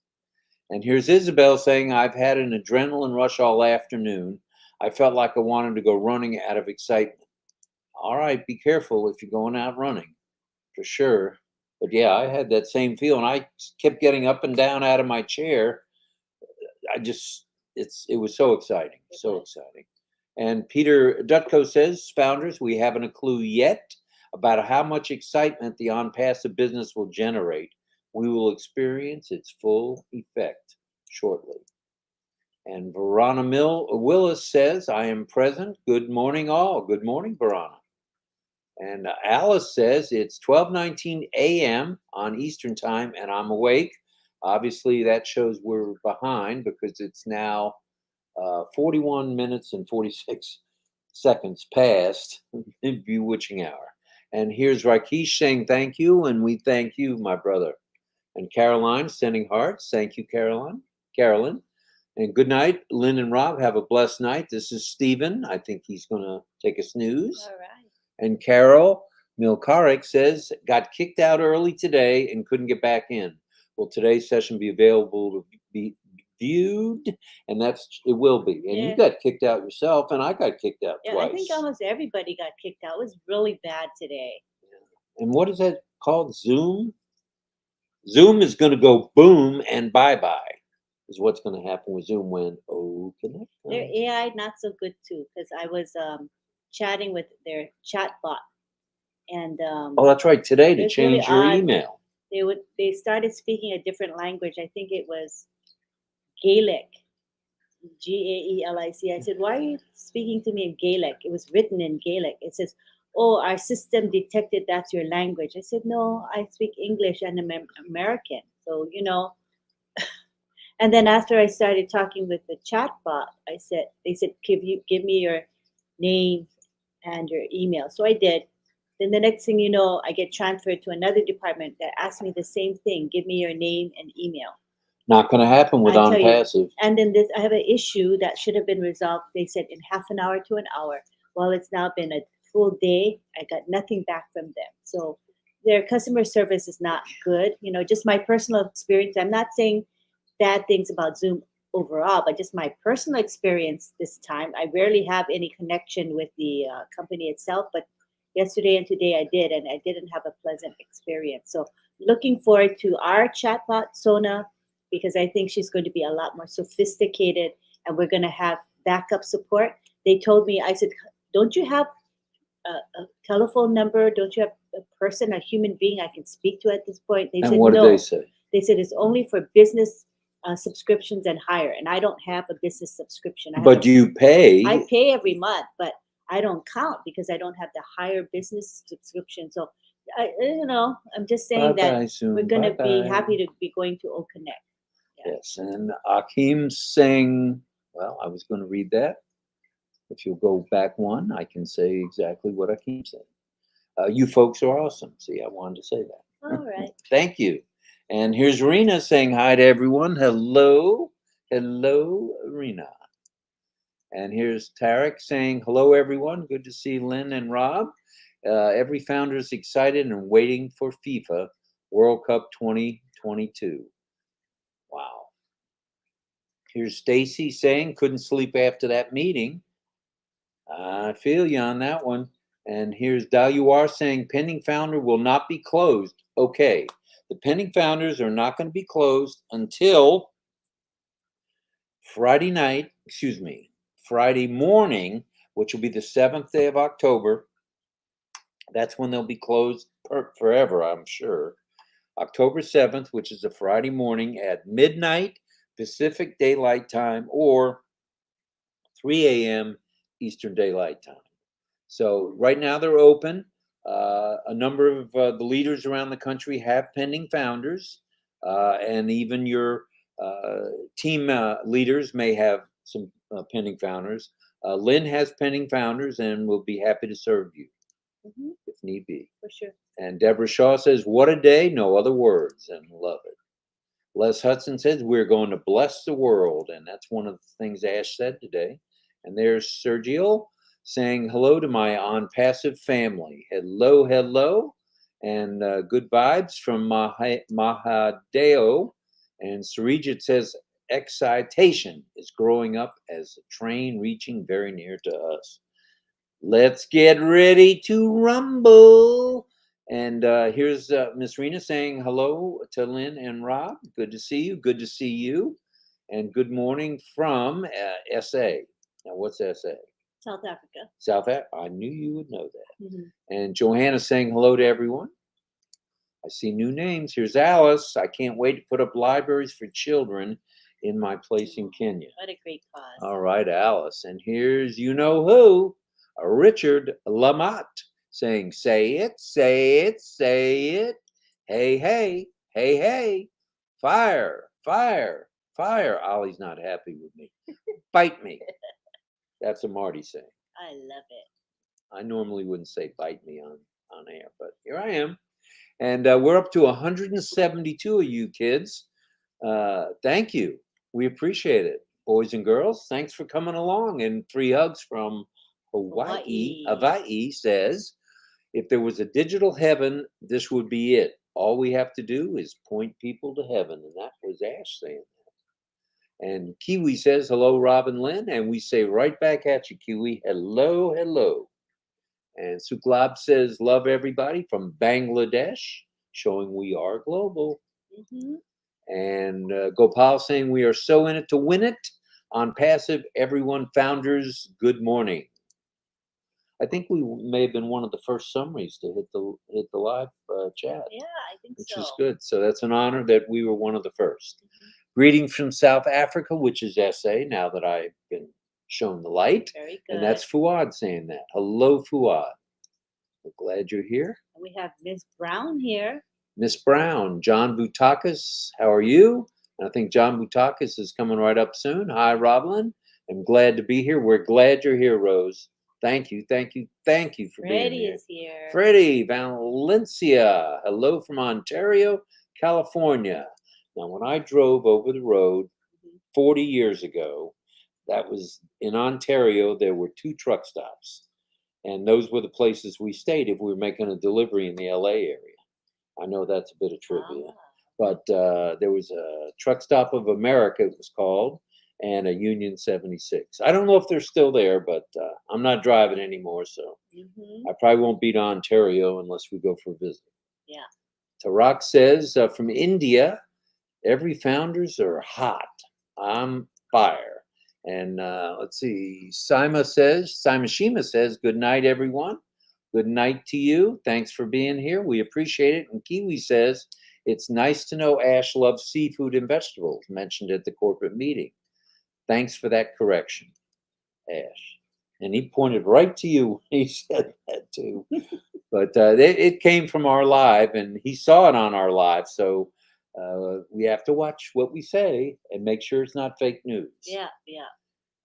And here's Isabel saying, I've had an adrenaline rush all afternoon. I felt like I wanted to go running out of excitement. All right, be careful if you're going out running, for sure. But yeah, I had that same feeling. I kept getting up and down out of my chair. It was so exciting, so exciting. And Peter Dutko says, founders, we haven't a clue yet about how much excitement the ONPASSIVE business will generate. We will experience its full effect shortly. And Verona Willis says, I am present. Good morning, all. Good morning, Verona. And Alice says, it's 12:19 a.m. on Eastern Time, and I'm awake. Obviously, that shows we're behind because it's now 41 minutes and 46 seconds past the bewitching hour. And here's Rakesh saying thank you, and we thank you, my brother. And Caroline sending hearts. Thank you, Carolyn. And good night, Lynn and Rob. Have a blessed night. This is Stephen. I think he's going to take a snooze. All right. And Carol Milkarek says, got kicked out early today and couldn't get back in. Will today's session be available to be viewed? And it will be. And you got kicked out yourself, and I got kicked out twice. I think almost everybody got kicked out. It was really bad today. And what is that called? Zoom? Zoom is going to go boom and bye-bye is what's going to happen with Zoom when connect. Their AI not so good too, because I was chatting with their chat bot, and oh, that's right. Today to change your odd. email. They started speaking a different language. I think it was Gaelic, Gaelic. I said, why are you speaking to me in Gaelic? It was written in Gaelic. It says, oh, our system detected that's your language. I said, no, I speak English and I'm American. So, and then after I started talking with the chat bot, they said, give me your name and your email. So I did. Then the next thing you know, I get transferred to another department that asked me the same thing. Give me your name and email. Not going to happen with ONPASSIVE. And then I have an issue that should have been resolved. They said in half an hour to an hour. Well, it's now been a full day. I got nothing back from them. So their customer service is not good. Just my personal experience. I'm not saying bad things about Zoom overall, but just my personal experience this time. I rarely have any connection with the company itself, but yesterday and today I did, and I didn't have a pleasant experience. So looking forward to our chatbot, Sona, because I think she's going to be a lot more sophisticated, and we're going to have backup support. They told me, I said, don't you have a telephone number? Don't you have a person, a human being I can speak to at this point? They said, what no. did they say? They said it's only for business subscriptions and higher, and I don't have a business subscription. But you pay. I pay every month, but I don't count because I don't have the higher business subscription. So, I'm just saying that we're going to be happy to be going to OConnect. Yes, and Akeem's saying, well, I was going to read that. If you'll go back one, I can say exactly what Akeem said. You folks are awesome. See, I wanted to say that. All right. Thank you. And here's Rena saying hi to everyone. Hello. Hello, Rena. And here's Tarek saying, hello, everyone. Good to see Lynn and Rob. Every founder is excited and waiting for FIFA World Cup 2022. Wow. Here's Stacy saying couldn't sleep after that meeting. I feel you on that one. And here's Daluar saying pending founder will not be closed. Okay, the pending founders are not going to be closed until Friday morning, which will be the 7th day of October. That's when they'll be closed forever, I'm sure. October 7th, which is a Friday morning at midnight Pacific Daylight Time or 3 a.m. Eastern Daylight Time. So right now they're open. A number of the leaders around the country have pending founders, and even your team leaders may have some pending founders. Lynn has pending founders and will be happy to serve you if need be. For sure. And Deborah Shaw says, what a day, no other words, and love it. Les Hudson says, we're going to bless the world, and that's one of the things Ash said today. And there's Sergio saying hello to my ONPASSIVE family. Hello, hello, and good vibes from Mahadeo. And Sarijit says, excitation is growing up as a train reaching very near to us. Let's get ready to rumble. And here's Miss Rena saying hello to Lynn and Rob. Good to see you. Good to see you. And good morning from SA. Now, what's SA? South Africa. South Africa. I knew you would know that. And Johanna saying hello to everyone. I see new names. Here's Alice. I can't wait to put up libraries for children in my place in Kenya. What a great cause. All right, Alice. And here's you know who, Richard Lamotte saying, say it, say it, say it. Hey, hey, hey, hey. Fire, fire, fire. Ollie's not happy with me. Bite me. That's a Marty saying. I love it. I normally wouldn't say bite me on air, but here I am. And we're up to 172 of you kids. Thank you. We appreciate it. Boys and girls, thanks for coming along. And 3 hugs from Hawaii. Hawaii says, if there was a digital heaven, this would be it. All we have to do is point people to heaven. And that was Ash saying that. And Kiwi says, hello, Rob and Lynn. And we say right back at you, Kiwi, hello, hello. And Suklab says, love everybody from Bangladesh, showing we are global. And Gopal saying, we are so in it to win it. ONPASSIVE, everyone, founders, good morning. I think we may have been one of the first summaries to hit the live chat. Yeah, I think which so. is good. So that's an honor that we were one of the first. Greetings from South Africa, which is SA, now that I've been shown the light. Very good. And that's Fuad saying that. Hello, Fuad. We're glad you're here. And we have Miss Brown here. Miss Brown, John Boutakis, how are you? And I think John Boutakis is coming right up soon. Hi, RobLynn. I'm glad to be here. We're glad you're here, Rose. Thank you, thank you, thank you for being here. Freddie is here. Freddie Valencia, hello from Ontario, California. Now, when I drove over the road 40 years ago, that was in Ontario, there were 2 truck stops. And those were the places we stayed if we were making a delivery in the LA area. I know that's a bit of trivia. But there was a Truck Stop of America, it was called, and a Union 76. I don't know if they're still there, but I'm not driving anymore, so I probably won't be to Ontario unless we go for a visit. Yeah. Tarak says, from India, every founders are hot. I'm fire. And let's see, Shima says, good night, everyone. Good night to you. Thanks for being here. We appreciate it. And Kiwi says, it's nice to know Ash loves seafood and vegetables, mentioned at the corporate meeting. Thanks for that correction, Ash. And he pointed right to you when he said that too. But it came from our live, and he saw it on our live. So we have to watch what we say and make sure it's not fake news. Yeah, yeah.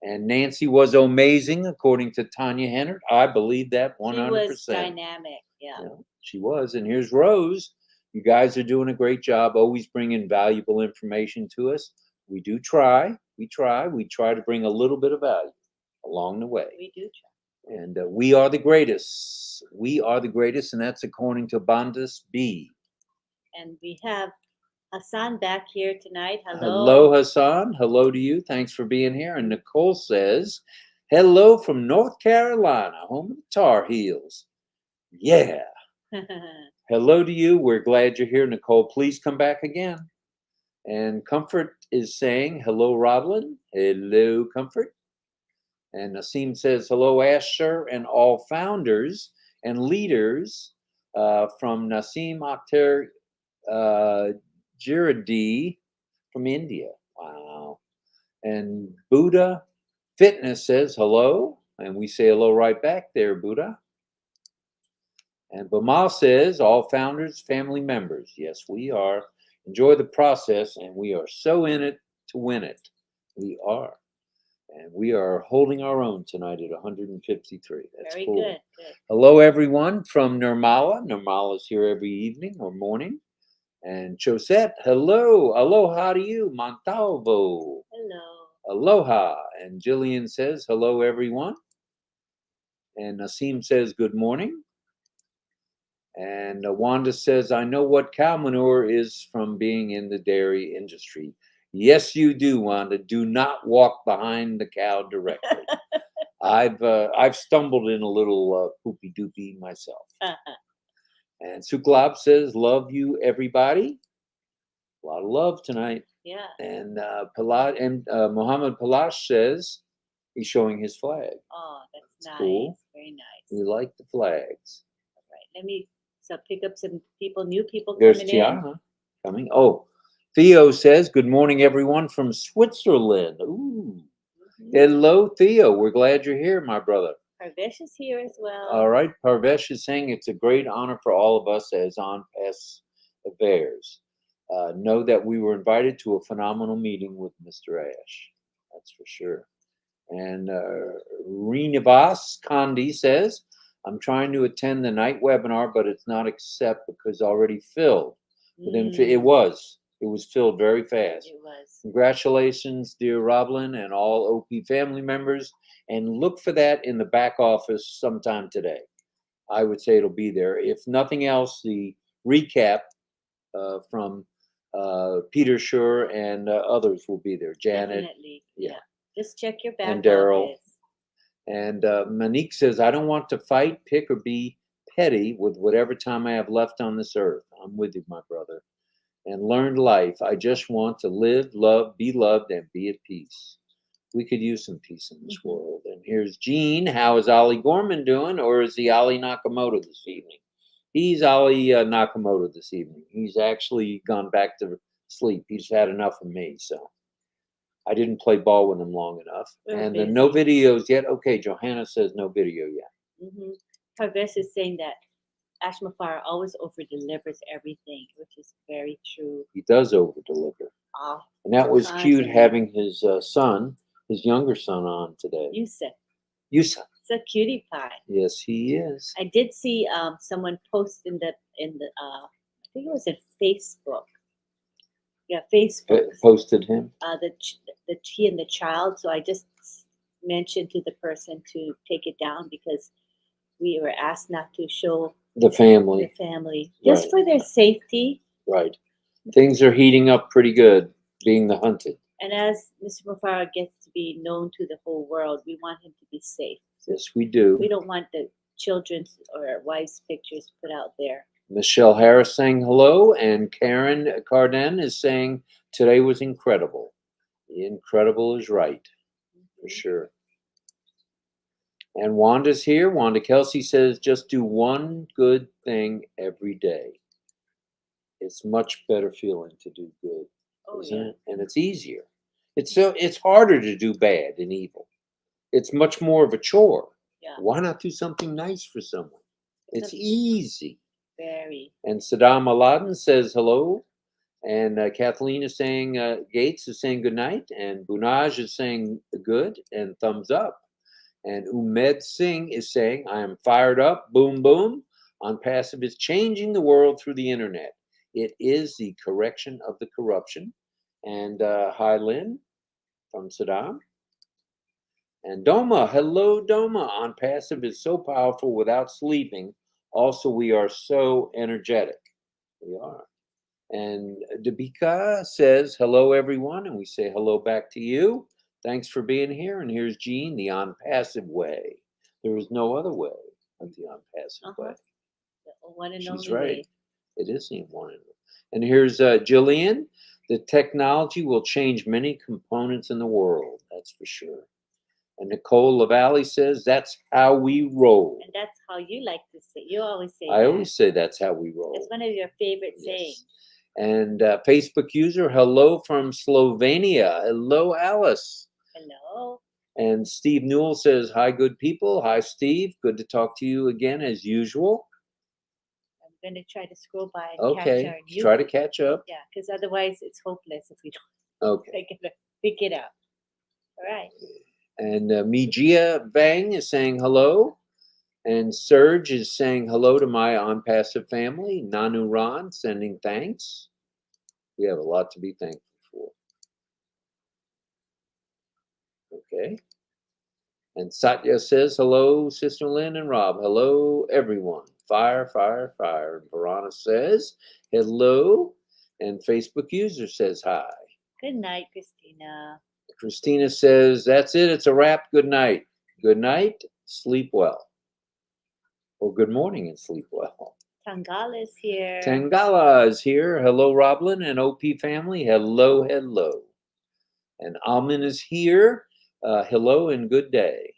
And Nancy was amazing, according to Tanya Hennert. I believe that 100%. She was dynamic, yeah. She was. And here's Rose. You guys are doing a great job, always bringing valuable information to us. We do try. We try to bring a little bit of value along the way. We do try. And we are the greatest. We are the greatest, and that's according to Bandas B. And we have Hassan back here tonight. Hello. Hello, Hassan. Hello to you. Thanks for being here. And Nicole says, hello from North Carolina, home of the Tar Heels. Yeah. Hello to you. We're glad you're here, Nicole. Please come back again. And Comfort is saying, hello, RobLynn. Hello, Comfort. And Nassim says, hello, Asher, and all founders and leaders from Nassim Akhtar Girardi from India. Wow. And Buddha Fitness says hello. And we say hello right back there, Buddha. And Bamal says, all founders, family members. Yes, we are. Enjoy the process, and we are so in it to win it. We are. And we are holding our own tonight at 153. That's Very cool. good. Hello, everyone from Nirmala. Nirmala is here every evening or morning. And Chosette, hello. Aloha to you. Montalvo. Hello. Aloha. And Jillian says, hello, everyone. And Nassim says, good morning. And Wanda says, I know what cow manure is from being in the dairy industry. Yes, you do, Wanda. Do not walk behind the cow directly. I've stumbled in a little poopy doopy myself. And Suklab says, love you, everybody. A lot of love tonight. Yeah. And Mohammed Palash says he's showing his flag. Oh, that's nice. Cool. Very nice. We like the flags. All right. Let me pick up some people, new people There's coming Tiana coming. Oh, Theo says, good morning, everyone from Switzerland. Ooh. in. Hello, Theo. We're glad you're here, my brother. Parvesh is here as well. All right. Parvesh is saying it's a great honor for all of us as ONPASSIVE. Know that we were invited to a phenomenal meeting with Mr. Ash. That's for sure. And Renivas Kandi says, I'm trying to attend the night webinar, but it's not accept because already filled. It was filled very fast. It was. Congratulations, dear RobLynn and all OP family members. And look for that in the back office sometime today. I would say it'll be there. If nothing else, the recap from Peter Schur and others will be there. Janet. Definitely. Yeah. Just check your back and Daryl. office. And Monique says, I don't want to fight, pick, or be petty with whatever time I have left on this earth. I'm with you, my brother. And learned life. I just want to live, love, be loved, and be at peace. We could use some peace in this world. And here's Gene. How is Ollie Gorman doing? Or is he Ollie Nakamoto this evening? He's Ollie Nakamoto this evening. He's actually gone back to sleep. He's had enough of me, so I didn't play ball with him long enough. And no videos yet. Okay, Johanna says no video yet. Parvesh is saying that Ash Mafara always over delivers everything, which is very true. He does over deliver. And that was cute having his son, his younger son, on today. Yusuf. It's a cutie pie. Yes, he is. I did see someone post in the I think it was in Facebook. Yeah, Facebook posted him. He and the child. So I just mentioned to the person to take it down because we were asked not to show the family. Just for their safety. Right. Things are heating up pretty good, being the hunted. And as Mr. Mufara gets to be known to the whole world, we want him to be safe. Yes, we do. We don't want the children's or wives' pictures put out there. Michelle Harris saying hello, and Karen Carden is saying today was incredible. Incredible is right, for sure. And Wanda's here. Wanda Kelsey says, just do one good thing every day. It's much better feeling to do good, isn't it? And it's easier. It's harder to do bad and evil. It's much more of a chore. Yeah. Why not do something nice for someone? It's easy. Very. And Saddam Aladdin says hello. And Kathleen is saying, Gates is saying good night. And Bunaj is saying good and thumbs up. And Umed Singh is saying, I am fired up, boom, boom. ONPASSIVE is changing the world through the internet. It is the correction of the corruption. And hi, Lynn from Saddam. And Doma, hello, Doma. ONPASSIVE is so powerful without sleeping. Also, we are so energetic. We are. And Dabika says, hello, everyone. And we say hello back to you. Thanks for being here. And here's Jean, the ONPASSIVE way. There is no other way but the ONPASSIVE way. The one and She's only right. way. It is the one. And here's Jillian. The technology will change many components in the world. That's for sure. And Nicole LaValle says, that's how we roll. And that's how you like to say. You always say I that. always say that's how we roll. It's one of your favorite Yes. sayings. And Facebook user, hello from Slovenia. Hello, Alice. Hello. And Steve Newell says, hi, good people. Hi, Steve. Good to talk to you again, as usual. I'm going to try to scroll by and catch our Okay, new. try to catch up. Yeah, because otherwise it's hopeless if we don't Okay. pick it up. All right. And Mijia Bang is saying hello. And Serge is saying hello to my ONPASSIVE family. Nanu Ron sending thanks. We have a lot to be thankful for. Okay. And Satya says, hello, Sister Lynn and Rob. Hello, everyone. Fire, fire, fire. And Varana says, hello. And Facebook user says hi. Good night, Christina. Christina says, that's it. It's a wrap. Good night. Good night. Sleep well. Or good morning and sleep well. Tangala is here. Tangala is here. Hello, RobLynn and OP family. Hello, hello. And Almin is here. Hello and good day.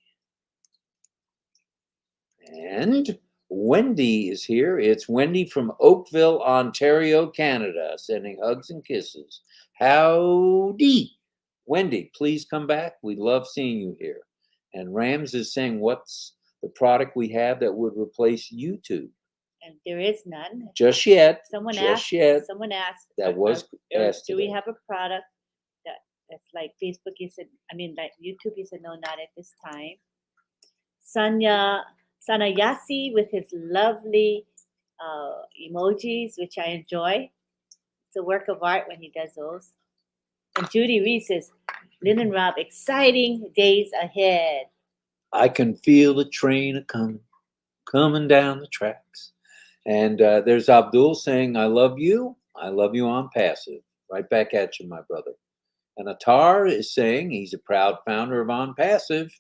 And Wendy is here. It's Wendy from Oakville, Ontario, Canada, sending hugs and kisses. Howdy. Wendy, please come back. We love seeing you here. And Rams is saying, what's the product we have that would replace YouTube? And there is none. Just yet. Someone just asked. yet. Someone asked. That was asked. Do we today. have a product that's like Facebook? You said. I mean, like YouTube. You said no, not at this time. Sanayasi with his lovely emojis, which I enjoy. It's a work of art when he does those. And Judy Reed says, Lynn and Rob, exciting days ahead. I can feel the train coming down the tracks. And there's Abdul saying, I love you. I love you ONPASSIVE. Right back at you, my brother. And Attar is saying he's a proud founder of ONPASSIVE,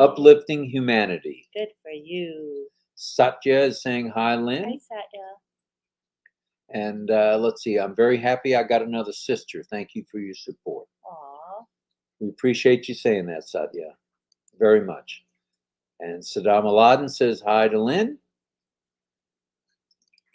uplifting humanity. Good for you. Satya is saying, hi, Lynn. Hi, Satya. And let's see, I'm very happy I got another sister. Thank you for your support. Aww. We appreciate you saying that, Satya, very much. And Saddam Aladdin says hi to Lynn.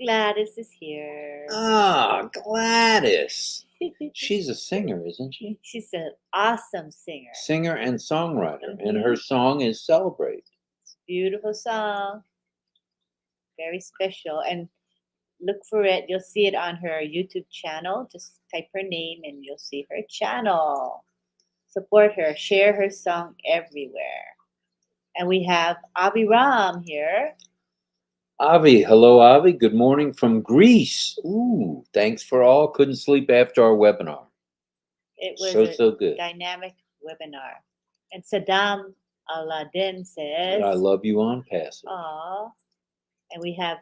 Gladys is here. Ah, Gladys. She's a singer, isn't she? She's an awesome singer. Singer and songwriter. And her song is Celebrate. Beautiful song. Very special. And look for it. You'll see it on her YouTube channel. Just type her name and you'll see her channel. Support her. Share her song everywhere. And we have Avi Ram here. Avi, hello, Avi. Good morning from Greece. Ooh, thanks for all. Couldn't sleep after our webinar. It was so good. Dynamic webinar. And Saddam Aladdin says, I love you ONPASSIVE. Aw. And we have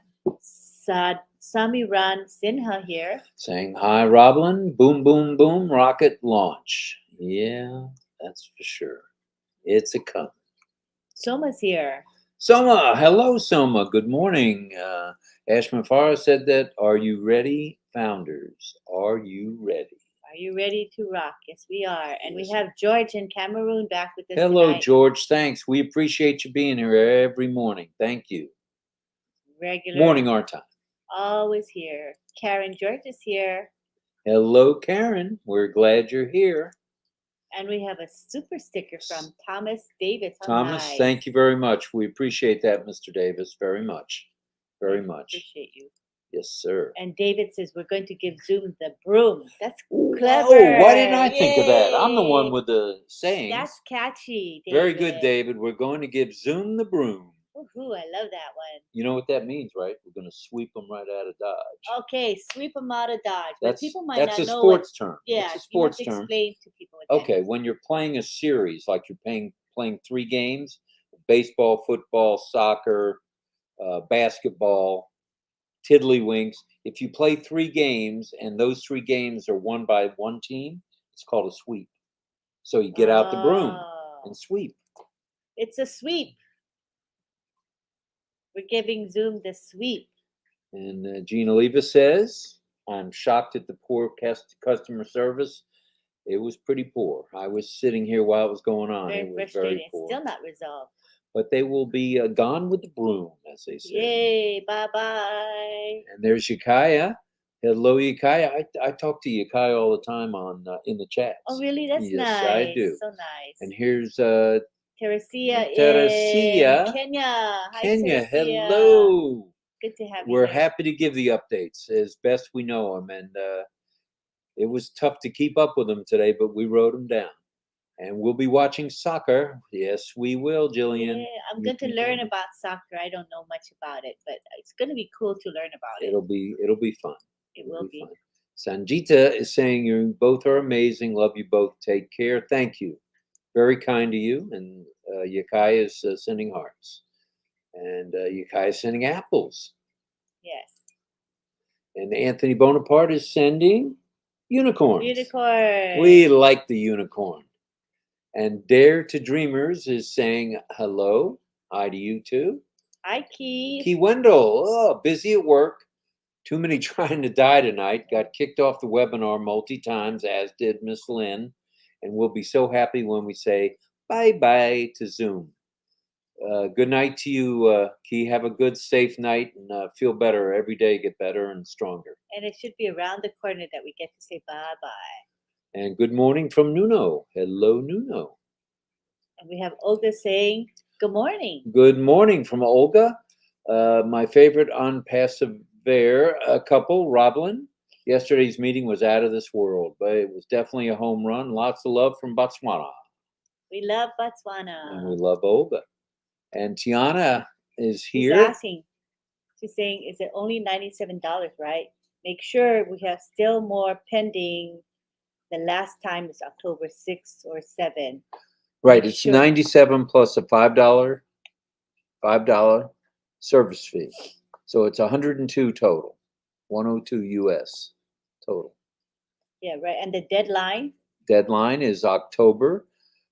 Samiran Sinha here. Saying, hi, RobLynn. Boom, boom, boom. Rocket launch. Yeah, that's for sure. It's a coming. Soma's here. Soma, hello, Soma. Good morning. Ashman Farah said that. Are you ready, founders? Are you ready? Are you ready to rock? Yes, we are. And we have George in Cameroon back with us Hello, tonight. George. Thanks. We appreciate you being here every morning. Thank you. Regular. Morning our time. Always here. Karen George is here. Hello, Karen. We're glad you're here. And we have a super sticker from Thomas Davis. Thomas, nice. Thank you very much. We appreciate that, Mr. Davis, very much. Very much. Appreciate you. Yes, sir. And David says we're going to give Zoom the broom. That's clever. Oh, why didn't I think of that? I'm the one with the sayings. That's catchy, David. Very good, David. We're going to give Zoom the broom. Ooh, I love that one. You know what that means, right? We're going to sweep them right out of Dodge. Okay, sweep them out of Dodge. But people might that's not a know sports what, term. Yeah, it's a sports you have to term. explain to people what Okay, when you're playing a series, like you're playing 3 games, baseball, football, soccer, basketball, tiddlywinks. If you play 3 games and those 3 games are won by one team, it's called a sweep. So you get out the broom Oh, and sweep. it's a sweep. We're giving Zoom the sweep. And Gina Leva says, I'm shocked at the poor customer service. It was pretty poor. I was sitting here while it was going on. Very It was frustrating. very poor. Still not resolved. But they will be gone with the broom, as they say. Yay! Bye bye. And there's Yakaya. Hello, Yakaya. I talk to Yakaya all the time on in the chats. Oh, really? That's yes, nice. I do. So nice. And here's Teresia Teresia. in Kenya. Hi, Kenya. Teresia. Hello. Good to have you. We're here. happy to give the updates as best we know them, and it was tough to keep up with them today, but we wrote them down. And we'll be watching soccer. Yes, we will, Jillian. Yeah, I'm going to learn about soccer. I don't know much about it, but it's going to be cool to learn about it. It'll be fun. It will be. Fun. Sanjita is saying you both are amazing. Love you both. Take care. Thank you. Very kind to you. And Yakai is sending hearts. And Yakai is sending apples. Yes. And Anthony Bonaparte is sending unicorns. Unicorn. We like the unicorn. And Dare to Dreamers is saying hello. Hi to you too. Hi, Keith. Key Wendell. Oh, busy at work. Too many trying to die tonight. Got kicked off the webinar multi times, as did Miss Lynn. And we'll be so happy when we say bye-bye to Zoom. Good night to you, Key. Have a good, safe night and feel better every day. Get better and stronger. And it should be around the corner that we get to say bye-bye. And good morning from Nuno. Hello, Nuno. And we have Olga saying good morning. Good morning from Olga. My favorite ONPASSIVE couple, RobLynn. Yesterday's meeting was out of this world, but it was definitely a home run. Lots of love from Botswana. We love Botswana. And we love Olga. And Tiana is here. She's asking. She's saying, is it only $97, right? Make sure we have still more pending. The last time is October 6th or 7th. Right, it's sure. 97 plus a $5 service fee. So it's 102 total. 102 US total. Yeah, right. And the deadline? Deadline is October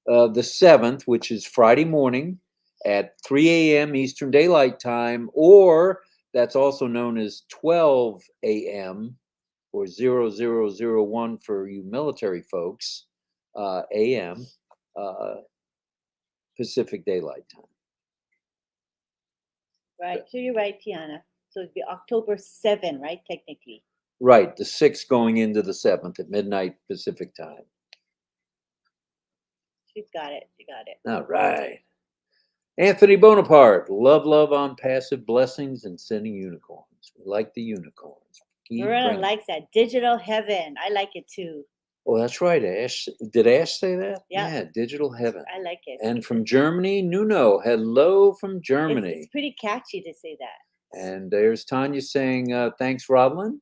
the 7th, which is Friday morning at 3 a.m. Eastern Daylight Time, or that's also known as 12 a.m. or 0001 for you military folks, a.m. Pacific Daylight Time. Right. So you're right, Tiana. So it'd be October 7, right? Technically. Right. The 6th going into the 7th at midnight Pacific time. She's got it. She got it. All right. Anthony Bonaparte. Love ONPASSIVE, blessings and sending unicorns. We like the unicorns. Marina likes that. Digital heaven. I like it too. Oh, that's right, Ash. Did Ash say that? Yeah. Yeah, digital heaven. I like it. And from Germany, Nuno. Hello from Germany. It's pretty catchy to say that. And there's Tanya saying, thanks, RobLynn.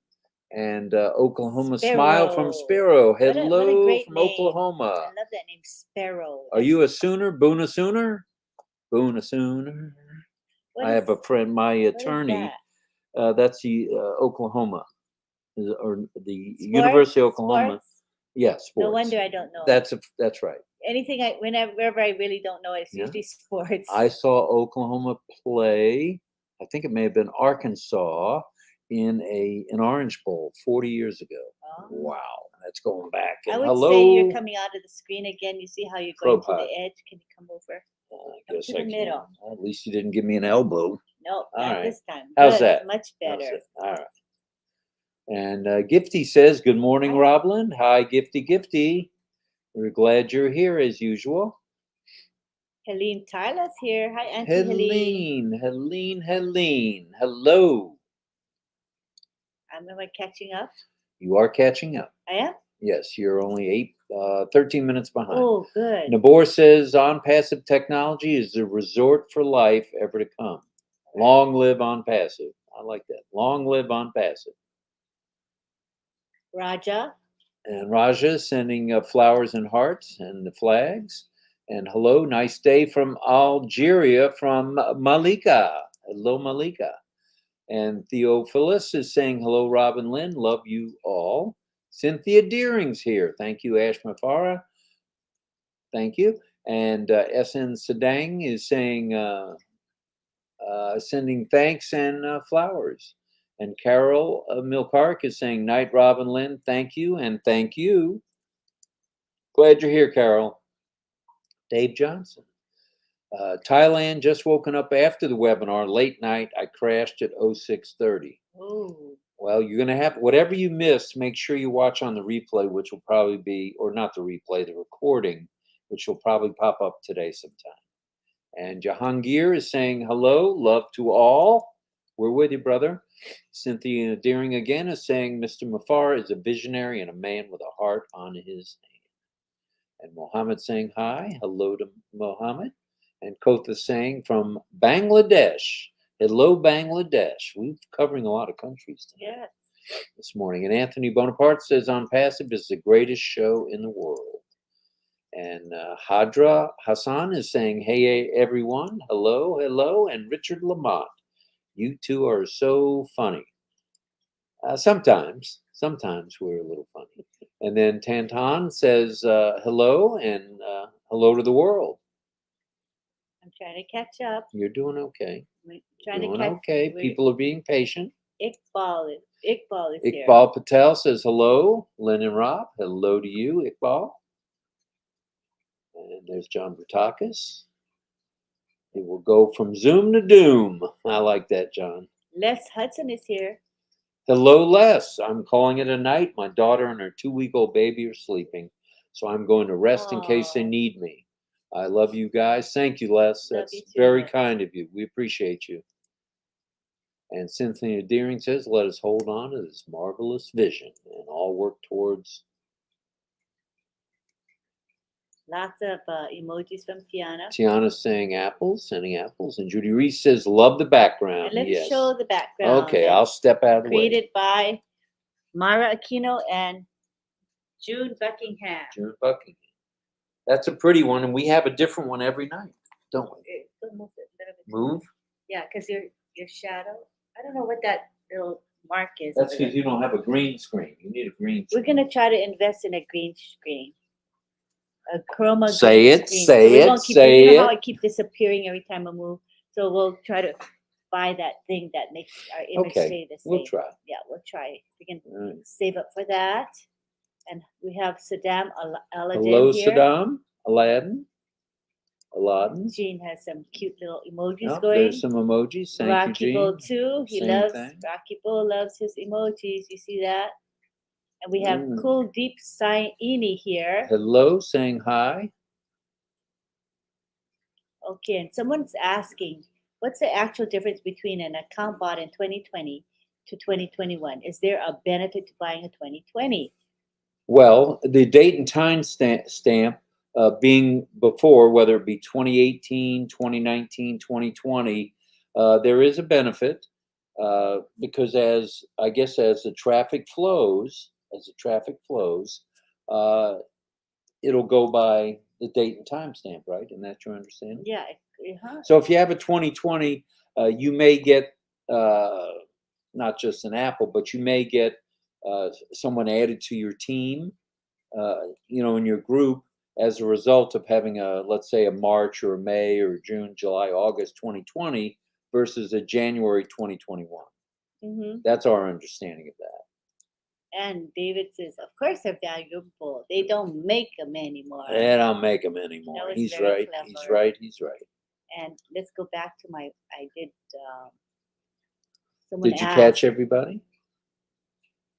And Oklahoma Sparrow. Smile from Sparrow. Hello what a great from name. Oklahoma. I love that name, Sparrow. Are you a Sooner? Boona Sooner? Boona Sooner. I have a friend, my attorney. That's the Oklahoma. Or the University of Oklahoma. Sports? Yes, sports. No wonder I don't know. That's right. Anything whenever I really don't know, it's usually sports. I saw Oklahoma play. I think it may have been Arkansas in an Orange Bowl 40 years ago. Oh. Wow, that's going back. And I would say you're coming out of the screen again. You see how you're going to the edge. Can you come over? I guess to the middle. Well, at least you didn't give me an elbow. No, not this time. How's that? Much better. All right. And Gifty says, good morning, RobLynn. Hi, Gifty. We're glad you're here as usual. Helene Tyler's here. Hi, Auntie Helene. Hello. Am I catching up? You are catching up. I am? Yes, you're only 13 minutes behind. Oh, good. Nabor says, ONPASSIVE technology is the resort for life ever to come. Long live ONPASSIVE. I like that. Long live ONPASSIVE. Raja. And Raja is sending flowers and hearts and the flags. And hello, nice day from Algeria from Malika. Hello, Malika. And Theophilus is saying, hello, Robin Lynn. Love you all. Cynthia Deering's here. Thank you, Ash Mafara. Thank you. And SN Sedang is saying, sending thanks and flowers. And Carol Milkark is saying, night, Robin Lynn. Thank you and thank you. Glad you're here, Carol. Dave Johnson. Thailand, just woken up after the webinar, late night. I crashed at 06:30. Oh. Well, you're going to have, whatever you missed, make sure you watch on the replay, which will probably be, or not the replay, the recording, which will probably pop up today sometime. And Jahangir is saying, hello, love to all. We're with you, brother. Cynthia Deering again is saying, Mr. Mafar is a visionary and a man with a heart on his hand. And Mohammed saying hi. Hello to Mohammed. And Kotha saying from Bangladesh. Hello, Bangladesh. We're covering a lot of countries tonight, this morning. And Anthony Bonaparte says ONPASSIVE is the greatest show in the world. And Hadra Hassan is saying, hey, everyone. Hello, hello. And Richard Lamont. You two are so funny. Sometimes we're a little funny. And then Tantan says, hello and hello to the world. I'm trying to catch up. You're doing okay. Doing okay. People are being patient. Iqbal is here. Iqbal Patel says hello. Lynn and Rob, hello to you, Iqbal. And there's John Brutakis. It will go from Zoom to Doom. I like that, John. Les Hudson is here. Hello, Les. I'm calling it a night. My daughter and her 2-week-old baby are sleeping, so I'm going to rest in case they need me. I love you guys. Thank you, Les. That's very kind of you. We appreciate you. And Cynthia Deering says, let us hold on to this marvelous vision and all work towards. Lots of emojis from Tiana. Tiana's saying apples, sending apples. And Judy Reese says, love the background. And let's show the background. Okay, I'll step out of the way. Created by Mara Aquino and June Buckingham. June Buckingham. That's a pretty one, and we have a different one every night, don't we? Move? Yeah, because your shadow. I don't know what that little mark is. That's because you don't have a green screen. You need a green screen. We're going to try to invest in a green screen. A chroma say green it, screen. say So it, say you know it. how I keep disappearing every time I move? So we'll try to buy that thing that makes our image stay the same. We'll try. Yeah, we'll try. We can save up for that. And we have Saddam Aladdin Hello, here. Saddam, Aladdin. Gene has some cute little emojis going. There's some emojis. Thank you, Gene. Rocky Bull too. Rocky Bull loves his emojis. You see that? And we have Cool Deep Saini here. Hello, saying hi. Okay, and someone's asking, what's the actual difference between an account bought in 2020 to 2021? Is there a benefit to buying a 2020? Well, the date and time stamp being before, whether it be 2018, 2019, 2020, there is a benefit because as the traffic flows, it'll go by the date and time stamp, right? And that's your understanding? Yeah. So if you have a 2020, you may get not just an Apple, but you may get someone added to your team, in your group as a result of having let's say a March or a May or June, July, August 2020 versus a January 2021. That's our understanding of that. And David says, of course they're valuable. They don't make them anymore. They don't make them anymore. He's right. Clever. He's right. And let's go back to Did you catch everybody?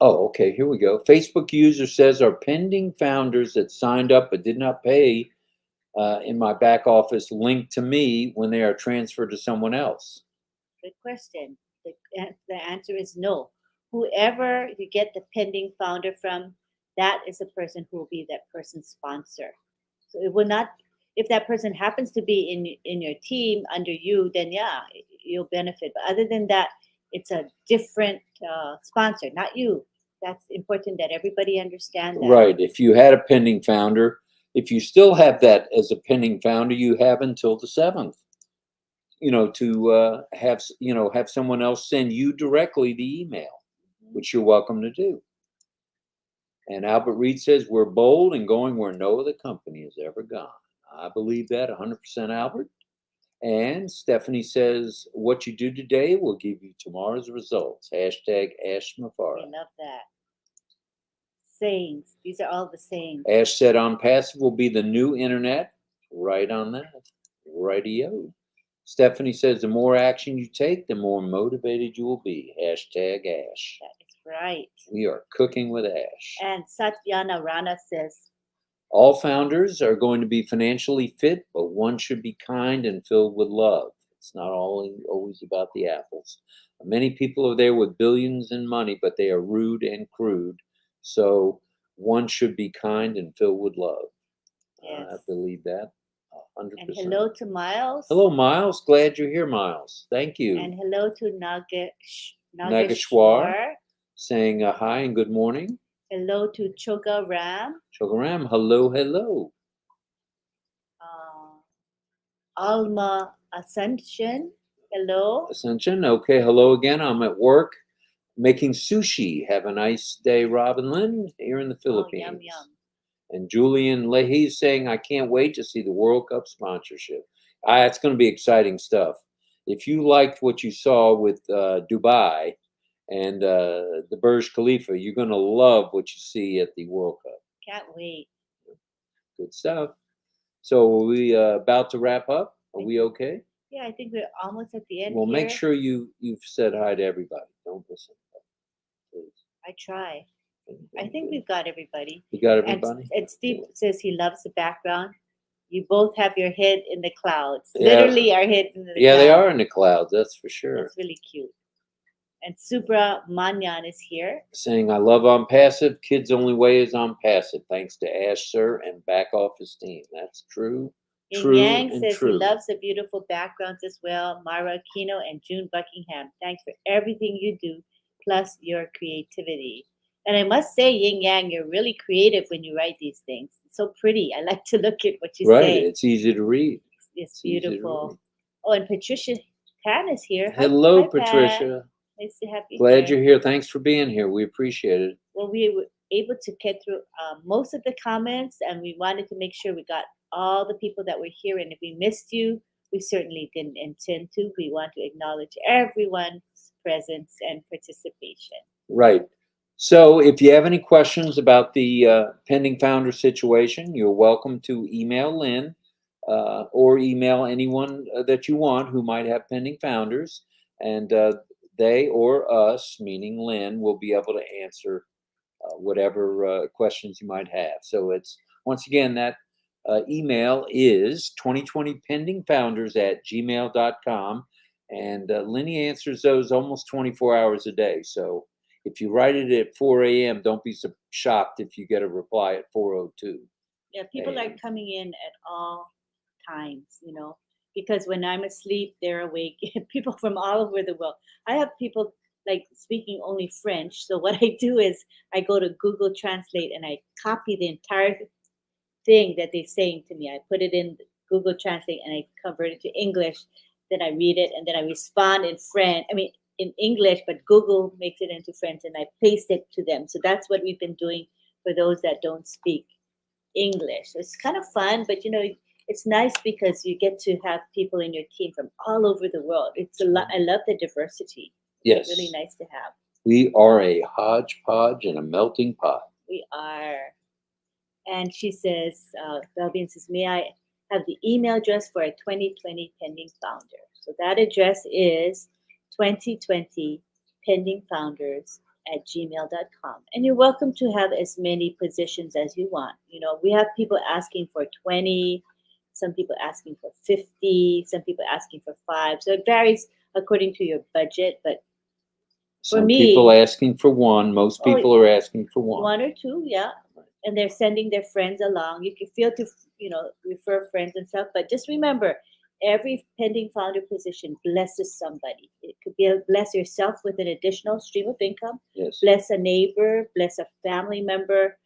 Oh, okay, here we go. Facebook user says our pending founders that signed up but did not pay in my back office linked to me when they are transferred to someone else. Good question. The answer is no. Whoever you get the pending founder from, that is the person who will be that person's sponsor. So it will not, if that person happens to be in your team under you, then yeah, you'll benefit. But other than that, it's a different sponsor, not you. That's important that everybody understand that. Right. If you had a pending founder, if you still have that as a pending founder, you have until the 7th to have someone else send you directly the email, which you're welcome to do. And Albert Reed says, we're bold and going where no other company has ever gone. I believe that 100%, Albert. And Stephanie says, what you do today will give you tomorrow's results. Hashtag Ash Mafara. I love that. Sayings. These are all the sayings. Ash said, ONPASSIVE will be the new internet. Right on that. Rightio. Stephanie says, the more action you take, the more motivated you will be. Hashtag Ash. That is right. We are cooking with Ash. And Satyana Rana says, all founders are going to be financially fit, but one should be kind and filled with love. It's not always about the apples. Many people are there with billions in money, but they are rude and crude. So one should be kind and filled with love. yes. I believe that 100%. And hello to Miles. Hello, Miles. Glad you're here, Miles. Thank you. And hello to Nageshwar, saying hi and good morning. Hello to Choga Ram. Choga Ram, hello, hello. Alma Ascension, hello. Ascension, okay, hello again. I'm at work making sushi. Have a nice day, RobLynn, here in the Philippines. Oh, yum, yum. And Julian Leahy is saying, I can't wait to see the World Cup sponsorship. It's going to be exciting stuff. If you liked what you saw with Dubai and the Burj Khalifa, you're going to love what you see at the World Cup. Can't wait. Good stuff. So are we about to wrap up? Are we okay? Yeah, I think we're almost at the end. Well, here. make sure you've said hi to everybody. Don't listen. Please. I try. I think we've got everybody. You got everybody? And Steve says he loves the background. You both have your head in the clouds. Yeah. Literally our head in the clouds. Yeah, they are in the clouds, that's for sure. That's really cute. And Subra Manyan is here. Saying, I love ONPASSIVE. Kids' only way is ONPASSIVE. Thanks to Ash, sir, and back office team. That's true. Yin Yang says he loves the beautiful backgrounds as well. Myra Aquino and June Buckingham. Thanks for everything you do, plus your creativity. And I must say, Yin Yang, you're really creative when you write these things. It's so pretty. I like to look at what you say. Right, it's easy to read. It's beautiful. Oh, and Patricia Tan is here. Hello, Hi, Patricia. Pat. Nice to have you Glad here. you're here. Thanks for being here. We appreciate it. Well, we were able to get through most of the comments, and we wanted to make sure we got all the people that were here. And if we missed you, we certainly didn't intend to. We want to acknowledge everyone's presence and participation. Right. So if you have any questions about the pending founder situation, you're welcome to email Lynn or email anyone that you want who might have pending founders. And they or us, meaning Lynn, will be able to answer whatever questions you might have. So it's, once again, that email is 2020pendingfounders@gmail.com. And Lenny answers those almost 24 hours a day. So if you write it at 4 a.m., don't be so shocked if you get a reply at 4:02. Yeah, people are coming in at all times, because when I'm asleep, they're awake. People from all over the world. I have people like speaking only French. So what I do is I go to Google Translate and I copy the entire thing that they're saying to me. I put it in Google Translate and I convert it to English. Then I read it and then I respond in French. In English, but Google makes it into French and I paste it to them. So that's what we've been doing for those that don't speak English. So it's kind of fun, but it's nice because you get to have people in your team from all over the world. It's a lot. I love the diversity. Yes. It's really nice to have. We are a hodgepodge and a melting pot. We are. And she says, Belbian says, may I have the email address for a 2020 pending founder? So that address is 2020pendingfounders@gmail.com. And you're welcome to have as many positions as you want. We have people asking for 20, some people asking for 50, some people asking for 5. So it varies according to your budget. But some people asking for 1. Most people are asking for 1. 1 or 2, yeah. And they're sending their friends along. You can feel to, refer friends and stuff. But just remember, every pending founder position blesses somebody. It could be bless yourself with an additional stream of income. Yes. Bless a neighbor, bless a family member.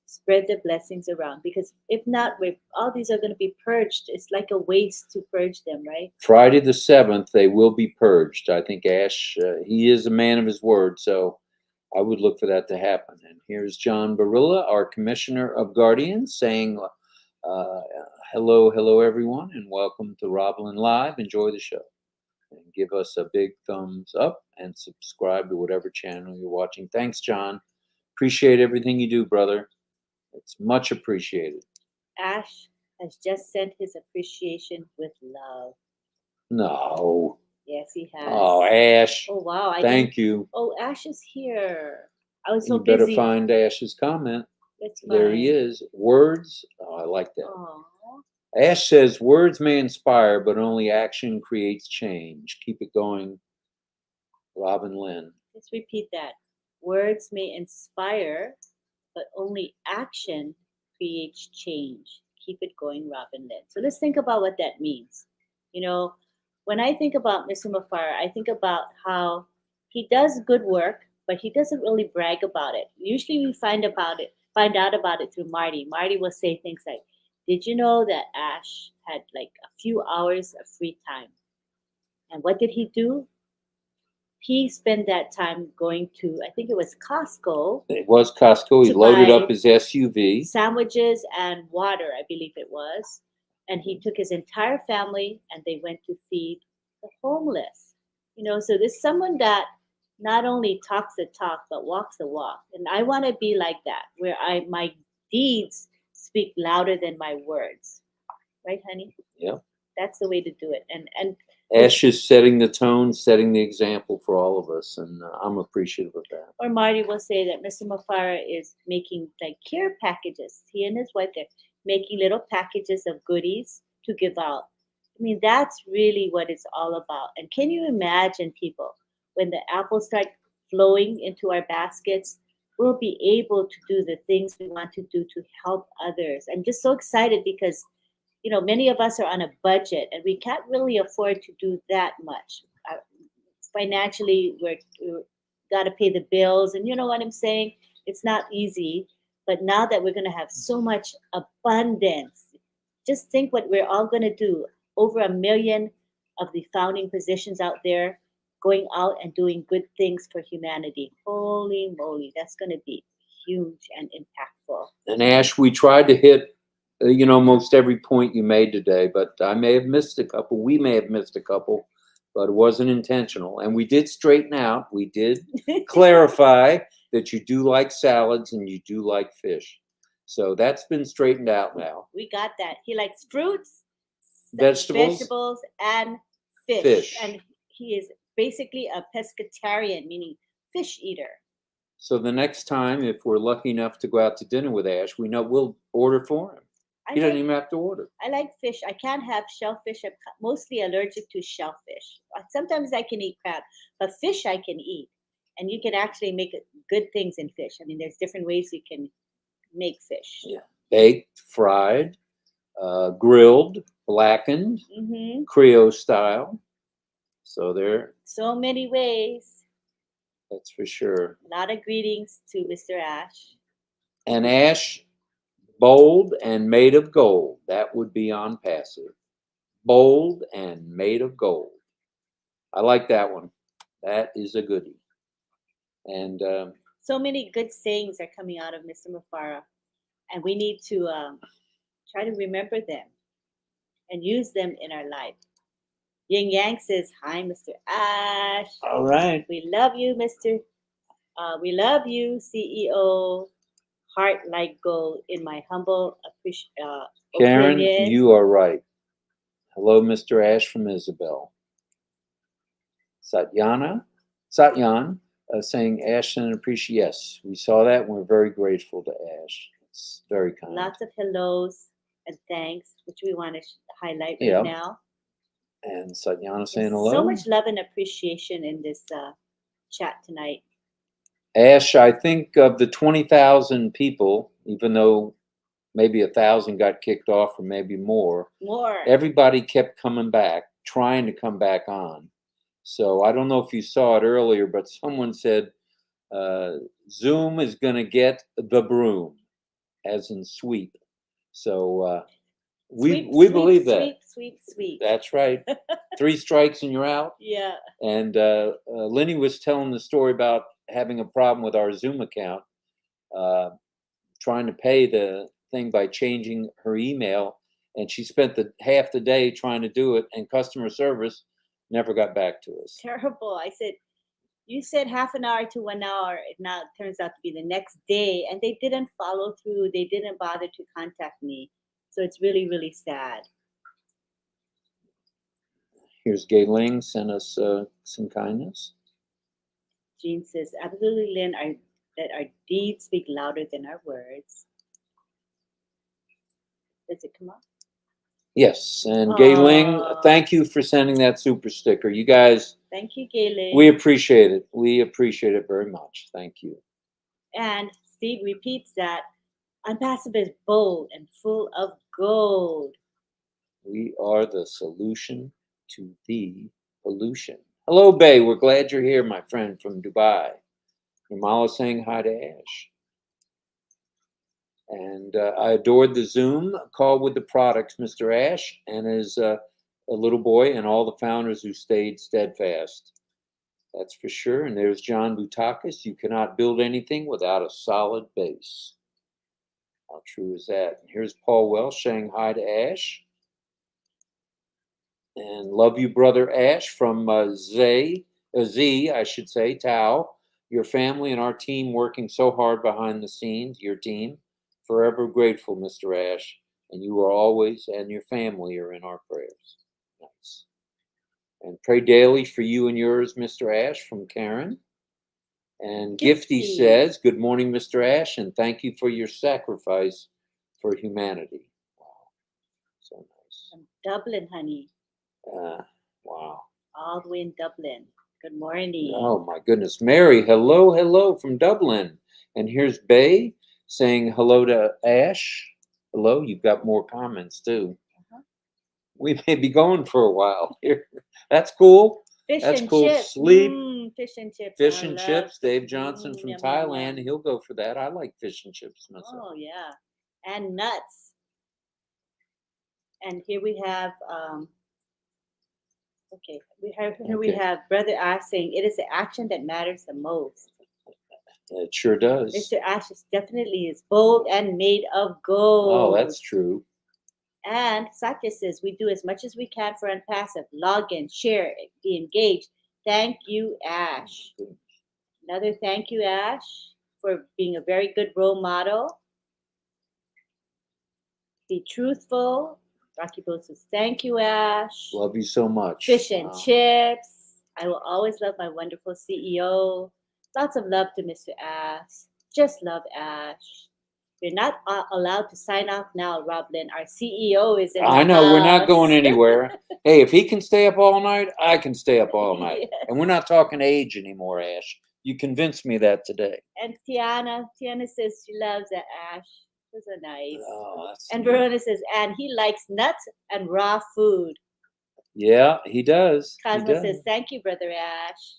Spread the blessings around, because if not, all these are going to be purged. It's like a waste to purge them, right? Friday the 7th, they will be purged. I think Ash, he is a man of his word, so I would look for that to happen. And here's John Barilla, our Commissioner of Guardians, saying, hello, everyone, and welcome to RobLynn Live. Enjoy the show. And give us a big thumbs up and subscribe to whatever channel you're watching. Thanks, John. Appreciate everything you do, brother. It's much appreciated. Ash has just sent his appreciation with love. No. Yes, he has. Oh, Ash. Oh, wow. Thank you. Oh, Ash is here. I was so You better busy. find Ash's comment. Let's There he find. is. Words. Oh, I like that. Aw. Ash says, words may inspire, but only action creates change. Keep it going, Robin Lynn. Let's repeat that. Words may inspire, but only action creates change. Keep it going, Robin Lynn. So let's think about what that means. You know, when I think about Mr. Mufara, I think about how he does good work, but he doesn't really brag about it. Usually we find out about it through Marty. Marty will say things like, did you know that Ash had like a few hours of free time? And what did he do? He spent that time going to, I think it was Costco. It was Costco. He To loaded buy up his SUV. Sandwiches and water, I believe it was. And he took his entire family and they went to feed the homeless. You know, so there's someone that not only talks the talk, but walks the walk. And I want to be like that, where my deeds speak louder than my words. Right, honey? Yeah. That's the way to do it. And Ash is setting the tone, setting the example for all of us, and I'm appreciative of that. or Marty will say that Mr. Mufara is making like care packages. He and his wife, they're making little packages of goodies to give out. I mean, that's really what it's all about. And can you imagine, people, when the apples start flowing into our baskets, we'll be able to do the things we want to do to help others. I'm just so excited because, you know, many of us are on a budget and we can't really afford to do that much. Financially, we're got to pay the bills, and you know what I'm saying? It's not easy. But now that we're going to have so much abundance, just think what we're all going to do. Over 1 million of the founding positions out there going out and doing good things for humanity. Holy moly, that's going to be huge and impactful. And Ash, we tried to hit, most every point you made today, but I may have missed a couple. We may have missed a couple, but it wasn't intentional. And we did straighten out. We did clarify that you do like salads and you do like fish. So that's been straightened out now. We got that. He likes fruits, Vegetables, and fish. And he is basically a pescatarian, meaning fish eater. So the next time, if we're lucky enough to go out to dinner with Ash, we know we'll order for him. He doesn't even have to order. I like fish. I can't have shellfish. I'm mostly allergic to shellfish. Sometimes I can eat crab, but fish I can eat. And you can actually make good things in fish. I mean, there's different ways you can make fish. Yeah. Baked, fried, grilled, blackened, Creole style. So there. So many ways. That's for sure. A lot of greetings to Mr. Ash. And Ash, bold and made of gold. That would be ONPASSIVE. Bold and made of gold. I like that one. That is a goodie. And so many good sayings are coming out of Mr. Mufara, and we need to try to remember them and use them in our life. Yin Yang says, hi, Mr. Ash. All right. We love you, Mr. We love you, CEO. Heart like gold, in my humble Karen, opinion. you are right. Hello, Mr. Ash from Isabel. Satyan saying Ash and appreciate. Yes, we saw that and we're very grateful to Ash. It's very kind. Lots of hellos and thanks, which we want to highlight right now. And Satyana saying hello. So much love and appreciation in this chat tonight. Ash, I think of the 20,000 people, even though maybe 1,000 got kicked off or maybe more. Everybody kept coming back, trying to come back on. So I don't know if you saw it earlier, but someone said Zoom is going to get the broom. as in sweep. So Sweep, we sweep, believe that. sweep, sweep, sweep. That's right. 3 strikes and you're out. Yeah. And Lenny was telling the story about having a problem with our Zoom account, trying to pay the thing by changing her email, and she spent half the day trying to do it, and customer service never got back to us. Terrible. I said, you said half an hour to 1 hour. It now turns out to be the next day, and they didn't follow through. They didn't bother to contact me. So it's really, really sad. Here's Gay Ling sent us some kindness. Jean says, absolutely, Lynn, that our deeds speak louder than our words. Does it come up? Yes, and Gay Ling, thank you for sending that super sticker. You guys, thank you, Gayling. we appreciate it. We appreciate it very much. Thank you. And Steve repeats that ONPASSIVE is bold and full of gold. We are the solution to the pollution. Hello, Bay. We're glad you're here, my friend from Dubai. Nirmala saying hi to Ash. And I adored the Zoom call with the products, Mr. Ash, and his a little boy, and all the founders who stayed steadfast. That's for sure. And there's John Boutakis. You cannot build anything without a solid base. How true is that? And here's Paul Welsh saying hi to Ash. And love you, brother Ash, from Z, I should say, Tao. Your family and our team working so hard behind the scenes, your team. Forever grateful, Mr. Ash. And you are always, and your family are in our prayers. Nice. And pray daily for you and yours, Mr. Ash, from Karen. And Gifty says, good morning, Mr. Ash, and thank you for your sacrifice for humanity. Wow. So nice. From Dublin, honey. Wow. All the way in Dublin. Good morning. Oh, my goodness. Mary, hello from Dublin. And here's Bay saying hello to Ash. Hello, you've got more comments too. We may be going for a while here. That's cool. That's cool. Chips. Sleep. Fish and chips. Fish and chips. Dave Johnson from yum, Thailand. yum. He'll go for that. I like fish and chips myself. Oh, yeah. And nuts. And here we have, we have Brother Ash saying, it is the action that matters the most. It sure does. Mr. Ash definitely is bold and made of gold. Oh, that's true. And Satya says, we do as much as we can for ONPASSIVE. Log in, share, be engaged. Thank you, Ash. Another thank you, Ash, for being a very good role model. Be truthful. Rocky Bo says, thank you, Ash. Love you so much. Fish and chips. I will always love my wonderful CEO. Lots of love to Mr. Ash. Just love Ash. You're not allowed to sign off now, RobLynn. Our CEO is in the I know, house. we're not going anywhere. Hey, if he can stay up all night, I can stay up all night. Yes. And we're not talking age anymore, Ash. You convinced me that today. And Tiana says she loves that Ash. Those are nice. Oh, that's and neat. Verona says, and he likes nuts and raw food. Yeah, he does. Cosmo says, thank you, Brother Ash.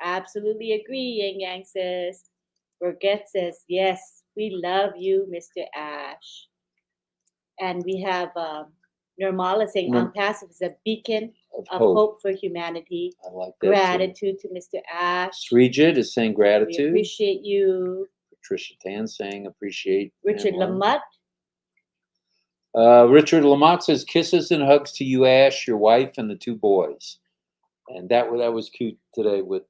Absolutely agree, Yang Yang says. Burgett says, yes, we love you, Mr. Ash. And we have Nirmala saying, ONPASSIVE is a beacon of hope for humanity. I like that. Gratitude to Mr. Ash. Srijit is saying gratitude. We appreciate you. Patricia Tan saying appreciate. Richard Lamott. Richard Lamott says kisses and hugs to you, Ash, your wife, and the 2 boys. And that was cute today with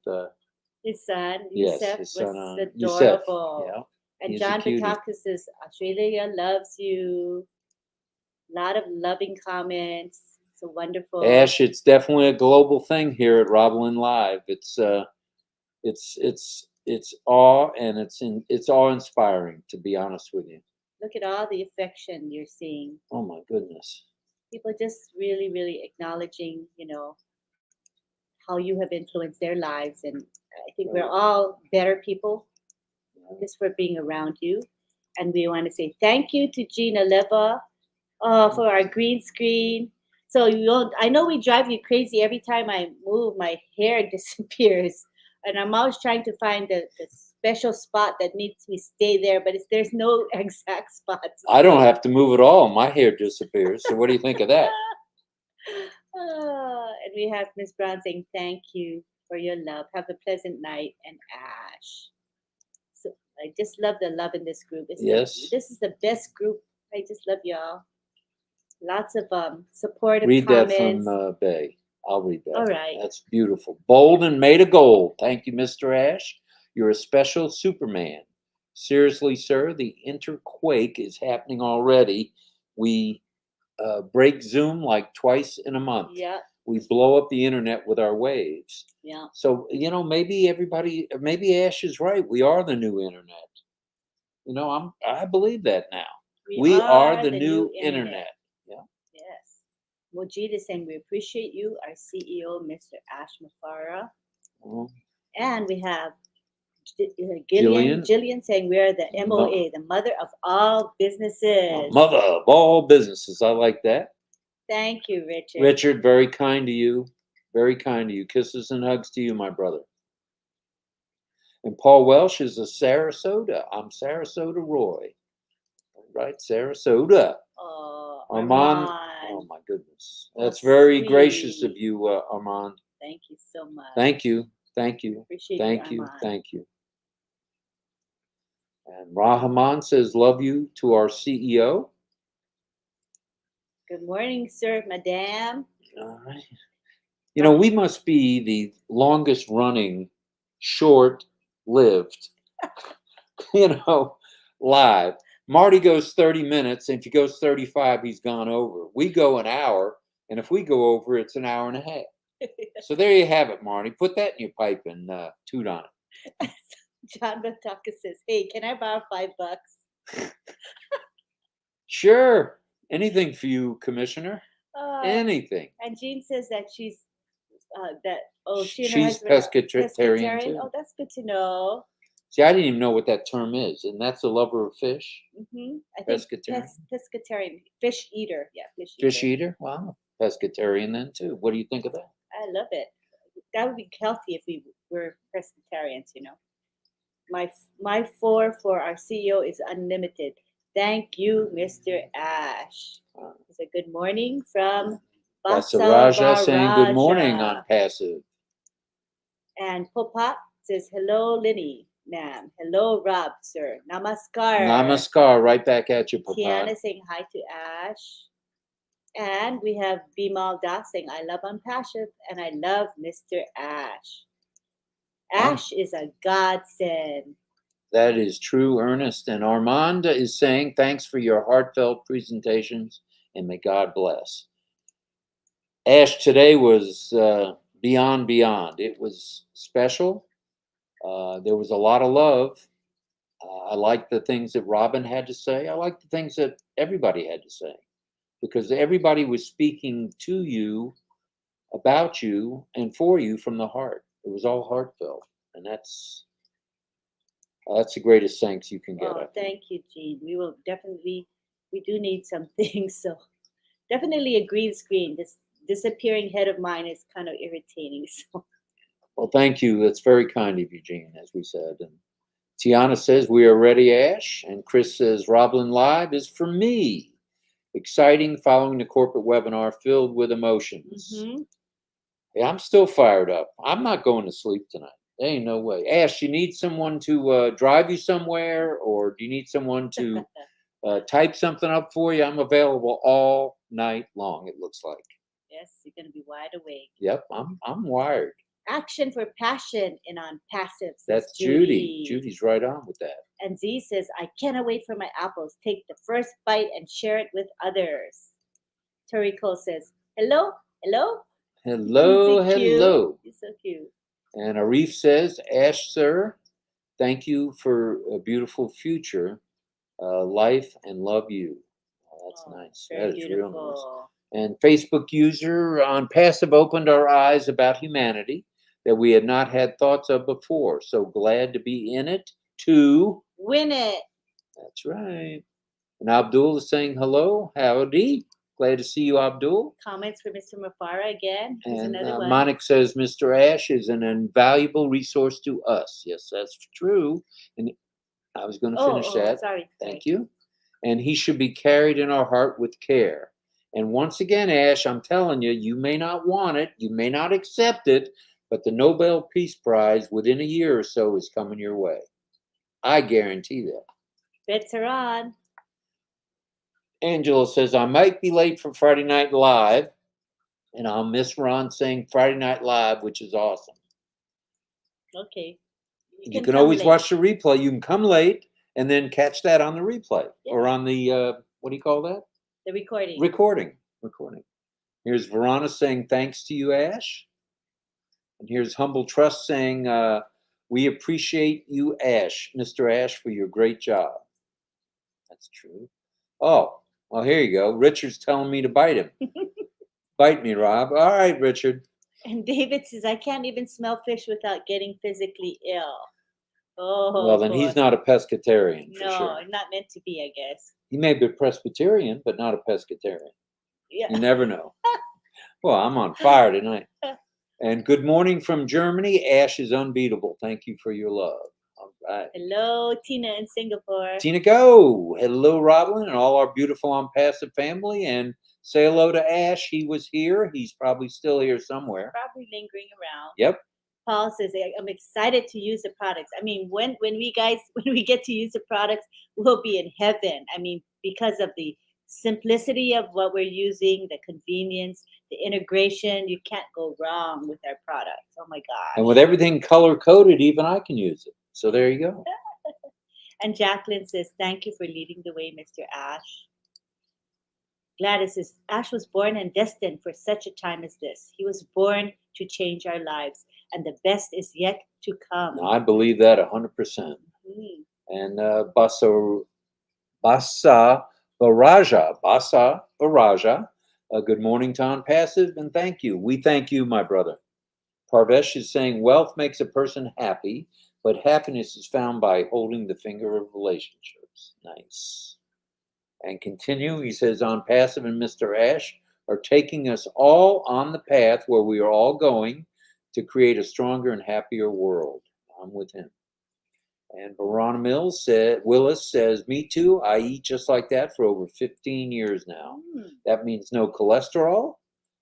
his son. Yes, Yusef his son. was adorable. Yeah. And John Boutakis says, Australia loves you. A lot of loving comments. So wonderful. Ash, it's definitely a global thing here at RobLynn Live. It's awe, and it's awe-inspiring, to be honest with you. Look at all the affection you're seeing. Oh my goodness. People just really, really acknowledging, how you have influenced their lives. And I think we're all better people just for being around you. And we want to say thank you to Gina Leva for our green screen. So I know we drive you crazy every time I move, my hair disappears. And I'm always trying to find the special spot that needs me stay there, but there's no exact spot. I don't have to move at all. My hair disappears. So what do you think of that? And we have Miss Brown saying, thank you for your love. Have a pleasant night. And Ash. So I just love the love in this group. Yes. This is the best group. I just love y'all. Lots of supportive Read comments. that from Bay. I'll read that. All right. That's beautiful. Bold and made of gold. Thank you, Mr. Ash. You're a special Superman. Seriously, sir, the interquake is happening already. We break Zoom like twice in a month. Yeah. We blow up the internet with our waves. Yeah. So, maybe Ash is right. We are the new internet. I believe that now. We are the new internet. Yeah. Yes. Mojid is saying we appreciate you, our CEO, Mr. Ash Mafara. Oh. And we have Jillian saying we are the MOA, the mother of all businesses. Mother of all businesses. I like that. Thank you, Richard. Richard, very kind to you. Very kind to you. Kisses and hugs to you, my brother. And Paul Welsh is a Sarasota. I'm Sarasota Roy. Right, Sarasota. Oh, Armand. Oh, my goodness. That's very gracious of you, Armand. Thank you so much. Thank you. Thank you. Appreciate Thank you, you. Armand. Thank you. And Rahman says, love you to our CEO. Good morning, sir, madam. All right. We must be the longest running, short-lived, live. Marty goes 30 minutes, and if he goes 35, he's gone over. We go an hour, and if we go over, it's an hour and a half. So there you have it, Marty. Put that in your pipe and toot on it. John Bataka says, hey, can I borrow $5? Sure. Anything for you, Commissioner. Anything. And Jean says that she's she's pescatarian too. Oh, that's good to know. See, I didn't even know what that term is, and that's a lover of fish. Mm-hmm. I think pescatarian, fish eater. Yeah, fish eater. Fish eater? Wow, pescatarian then too. What do you think of that? I love it. That would be healthy if we were pescatarians. My 4 for our CEO is unlimited. Thank you, Mr. Ash. It's a good morning from Basaraja saying good morning on passive. And Popat says, hello, Linny, ma'am. Hello, Rob, sir. Namaskar. Namaskar. Right back at you, Popat. Tiana saying hi to Ash. And we have Bimal Das saying, I love ONPASSIVE and I love Mr. Ash. Ash is a godsend. That is true, Ernest. And Armand is saying, thanks for your heartfelt presentations and may God bless. Ash, today was beyond. It was special. There was a lot of love. I liked the things that Robin had to say. I liked the things that everybody had to say because everybody was speaking to you, about you, and for you from the heart. It was all heartfelt. And that's the greatest thanks you can get. Oh, thank you, Jean. We will definitely, we do need some things. So definitely a green screen. This disappearing head of mine is kind of irritating. So. Well, thank you. That's very kind of you, Jean, as we said. And Tiana says, we are ready, Ash. And Chris says, RobLynn Live is for me. Exciting following the corporate webinar filled with emotions. Mm-hmm. Yeah, I'm still fired up. I'm not going to sleep tonight. There ain't no way. Ash, you need someone to drive you somewhere, or do you need someone to type something up for you? I'm available all night long, it looks like. Yes, you're going to be wide awake. Yep, I'm wired. Action for passion in ONPASSIVE. That's Judy. Judy's right on with that. And Z says, I cannot wait for my apples. Take the first bite and share it with others. Terry Cole says, hello, hello. Hello, hello. He's so cute. And Arif says, Ash, sir, thank you for a beautiful future, life, and love you. Oh, that's nice. That is beautiful. Real nice. And Facebook user ONPASSIVE opened our eyes about humanity that we had not had thoughts of before. So glad to be in it to win it. That's right. And Abdul is saying hello, howdy. Glad to see you, Abdul. Comments for Mr. Mafara again. Here's And another one. Monik says, Mr. Ash is an invaluable resource to us. Yes, that's true. And I was going to finish that. Sorry. Thank you. And he should be carried in our heart with care. And once again, Ash, I'm telling you, you may not want it, you may not accept it, but the Nobel Peace Prize within a year or so is coming your way. I guarantee that. Bets are on. Angela says, I might be late for Friday Night Live, and I'll miss Ron saying Friday Night Live, which is awesome. Okay. You can always watch the replay. You can come late and then catch that on the replay or on the, what do you call that? The recording. Recording. Here's Verona saying, thanks to you, Ash. And here's Humble Trust saying, we appreciate you, Ash, Mr. Ash, for your great job. That's true. Oh, well, here you go. Richard's telling me to bite him. Bite me, Rob. All right, Richard. And David says, I can't even smell fish without getting physically ill. Oh, well, then he's not a pescatarian, for no, sure. not meant to be, I guess. He may be a Presbyterian, but not a pescatarian. Yeah. You never know. Well, I'm on fire tonight. And good morning from Germany. Ash is unbeatable. Thank you for your love. All right. Hello, Tina in Singapore. Tina, go. Hello, RobLynn, and all our beautiful ONPASSIVE family. And say hello to Ash. He was here. He's probably still here somewhere. Probably lingering around. Yep. Paul says, I'm excited to use the products. I mean, when we get to use the products, we'll be in heaven. I mean, because of the simplicity of what we're using, the convenience, the integration, you can't go wrong with our products. Oh my gosh. And with everything color coded, even I can use it. So there you go. And Jacqueline says, thank you for leading the way, Mr. Ash. Gladys says, Ash was born and destined for such a time as this. He was born to change our lives, and the best is yet to come. No, I believe that 100%. Mm-hmm. And Basa Baraja, good morning to ONPASSIVE, and thank you. We thank you, my brother. Parvesh is saying, wealth makes a person happy, but happiness is found by holding the finger of relationships. Nice. And continue, he says, ONPASSIVE and Mr. Ash are taking us all on the path where we are all going to create a stronger and happier world. I'm with him. And Verona Willis says, me too. I eat just like that for over 15 years now. That means no cholesterol.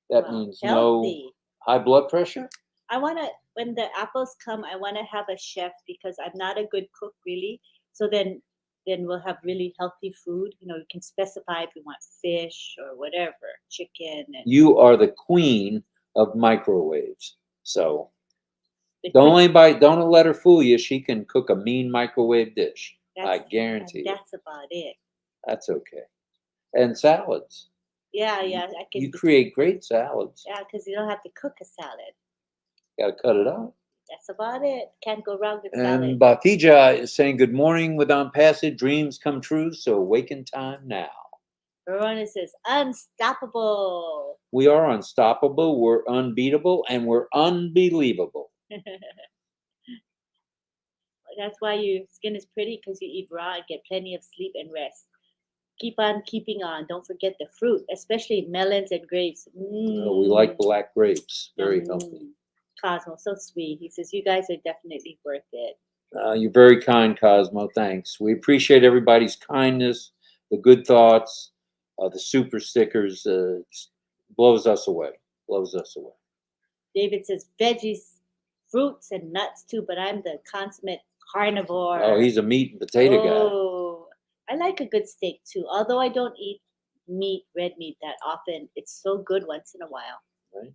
That means healthy. No high blood pressure. I want to, when the apples come, I want to have a chef because I'm not a good cook really. So then we'll have really healthy food. You know, you can specify if you want fish or whatever, chicken. And you are the queen of microwaves. So don't let her fool you. She can cook a mean microwave dish. I guarantee you. That's about it. That's okay. And salads. Yeah. You create great salads. Yeah, because you don't have to cook a salad. Got to cut it out. That's about it. Can't go wrong with salad. And Bathija is saying, good morning with ONPASSIVE. Dreams come true, so awaken time now. Verona says, unstoppable. We are unstoppable, we're unbeatable, and we're unbelievable. That's why your skin is pretty, because you eat raw and get plenty of sleep and rest. Keep on keeping on. Don't forget the fruit, especially melons and grapes. Oh, we like black grapes. Very healthy. Cosmo, so sweet. He says, you guys are definitely worth it. You're very kind, Cosmo. Thanks. We appreciate everybody's kindness, the good thoughts, the super stickers. Blows us away. Blows us away. David says, veggies, fruits, and nuts too, but I'm the consummate carnivore. Oh, he's a meat and potato guy. Oh, I like a good steak too. Although I don't eat red meat that often, it's so good once in a while. Right.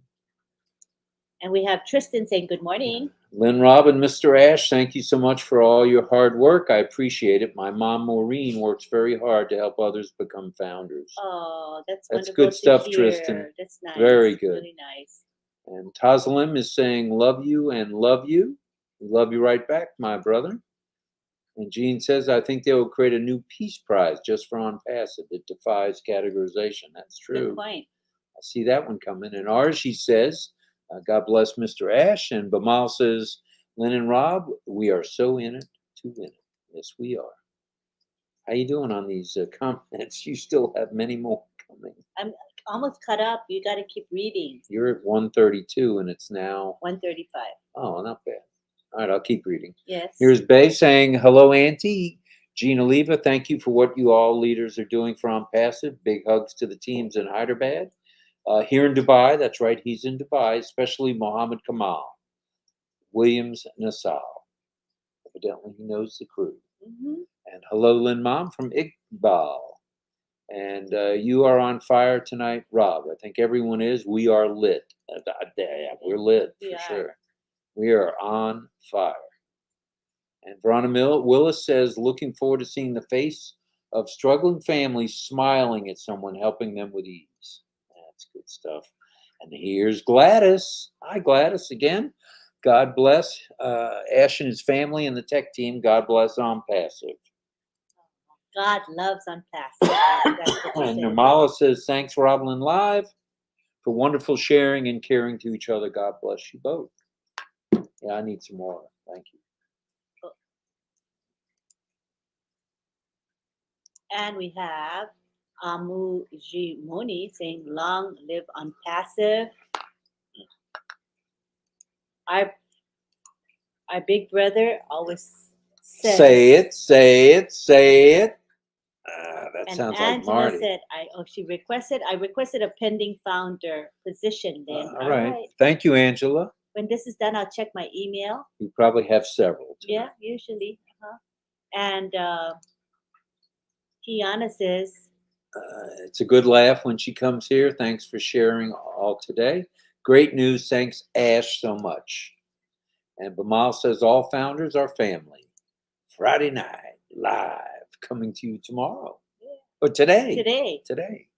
And we have Tristan saying good morning. Lynn, Rob, and Mr. Ash, thank you so much for all your hard work. I appreciate it. My mom, Maureen, works very hard to help others become founders. Oh, that's good stuff, hear. Tristan. That's nice. Very good. Really nice. And Tazalim is saying, love you and love you. We love you right back, my brother. And Jean says, I think they will create a new peace prize just for ONPASSIVE. It defies categorization. That's true. Good point. I see that one coming. And Archie says, God bless Mr. Ash. And Bamal says, Lynn and Rob, we are so in it to win it. Yes, we are. How you doing on these comments? You still have many more coming. I'm almost caught up. You got to keep reading. You're at 132 and it's now, 135. oh, not bad. All right, I'll keep reading. Yes. Here's Bay saying, hello, Auntie. Gina Leva, thank you for what you all leaders are doing for ONPASSIVE. Big hugs to the teams in Hyderabad. Here in Dubai, that's right, he's in Dubai, especially Mohammed Kamal, Williams Nassau. Evidently, he knows the crew. Mhm. And hello, Lynn Mom from Iqbal. And you are on fire tonight, Rob. I think everyone is. We are lit. We're lit We for are. sure. We are on fire. And Veronica Willis says, looking forward to seeing the face of struggling families smiling at someone helping them with ease. That's good stuff. And here's Gladys. Hi, Gladys, again. God bless Ash and his family and the tech team. God bless ONPASSIVE. God loves ONPASSIVE. That's what you And say. Nirmala says, thanks, RobLynn Live, for wonderful sharing and caring to each other. God bless you both. Yeah, I need some more. Thank you. And we have Amu Jimoni saying, long live ONPASSIVE. Our big brother always says. Say it, say it, say it. That And sounds like Angela Marty. said, I requested a pending founder position then. All right. Thank you, Angela. When this is done, I'll check my email. You probably have several. Yeah, usually. And Kiana says, it's a good laugh when she comes here. Thanks for sharing all today. Great news. Thanks, Ash, so much. And Bamal says, all founders are family. Friday night, live, coming to you tomorrow. Or today. Today.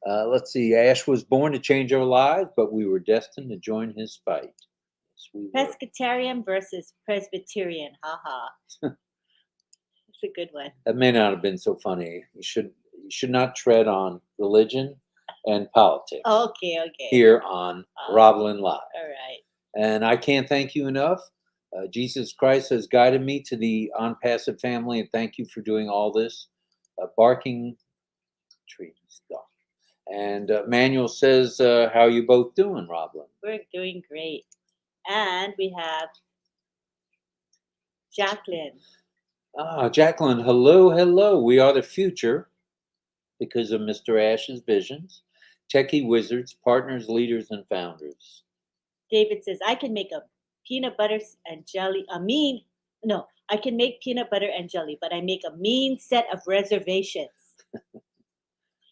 Let's see. Ash was born to change our lives, but we were destined to join his fight. Yes, we were. Pescatarian versus Presbyterian. Haha. It's a good one. That may not have been so funny. You should not tread on religion and politics. Okay. Here on RobLynn Live. All right. And I can't thank you enough. Jesus Christ has guided me to the ONPASSIVE family, and thank you for doing all this. Barking trees. And Manuel says, how you both doing, RobLynn? We're doing great. And we have Jacqueline. Jacqueline, hello. We are the future because of Mr. Ash's visions. Techie wizards, partners, leaders, and founders. David says, I can make a peanut butter and jelly. I can make peanut butter and jelly, but I make a mean set of reservations.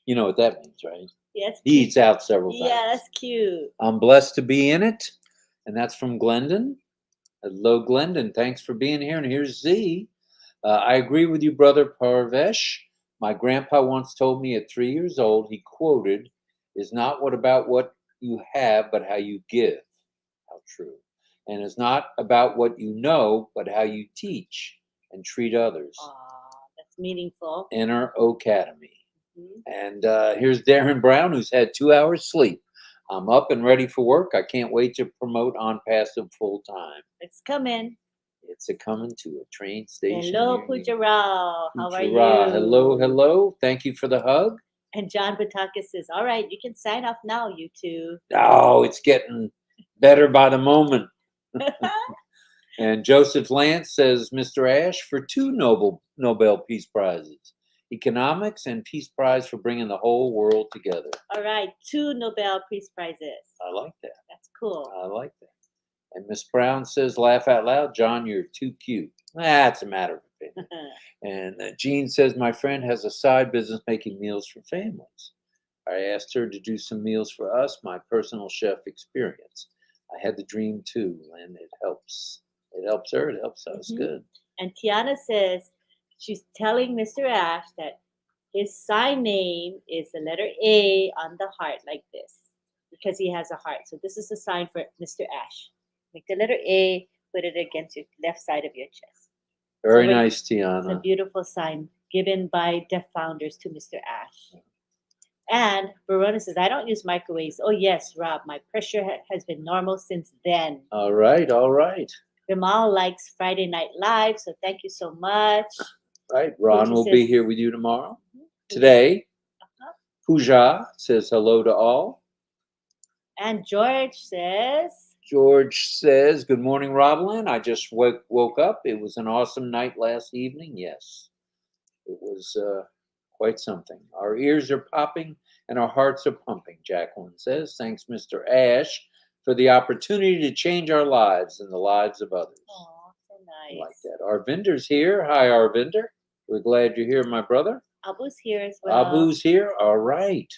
You know what that means, right? Yes. He eats out several times. Yeah, that's cute. I'm blessed to be in it. And that's from Glendon. Hello, Glendon. Thanks for being here. And here's Z. I agree with you, brother Parvesh. My grandpa once told me at 3 years old, he quoted, is not what about what you have, but how you give. How true. And it's not about what you know, but how you teach and treat others. That's meaningful. Inner Academy. And here's Darren Brown, who's had 2 hours sleep. I'm up and ready for work. I can't wait to promote ONPASSIVE full time. It's coming. It's a coming to a train station. Hello, Pujarao. How are you? Hello. Thank you for the hug. And John Batakis says, all right, you can sign off now, you two. Oh, it's getting better by the moment. And Joseph Lance says, Mr. Ash, for 2 Nobel Peace Prizes. Economics and Peace Prize for bringing the whole world together. All right, 2 Nobel Peace Prizes. I like that. That's cool. I like that. And Miss Brown says, laugh out loud, John, you're too cute. That's a matter of opinion. And Jean says, my friend has a side business making meals for families. I asked her to do some meals for us, my personal chef experience. I had the dream too, and it helps. It helps her, it helps us. Good. And Tiana says, she's telling Mr. Ash that his sign name is the letter A on the heart like this because he has a heart. So this is a sign for Mr. Ash. Make the letter A, put it against your left side of your chest. Very nice, Tiana. It's a beautiful sign given by deaf founders to Mr. Ash. And Verona says, I don't use microwaves. Oh, yes, Rob, my pressure has been normal since then. All right. Vimal likes Friday Night Live, so thank you so much. Right. Ron will be here with you tomorrow. Today, Pooja says hello to all. And George says, George says, good morning, RobLynn. I just woke up. It was an awesome night last evening. Yes, it was quite something. Our ears are popping and our hearts are pumping, Jacqueline says. Thanks, Mr. Ash, for the opportunity to change our lives and the lives of others. oh, so I nice. like that. Arvinder's here. Hi, Arvinder. We're glad you're here, my brother. Abu's here as well. Abu's here. All right.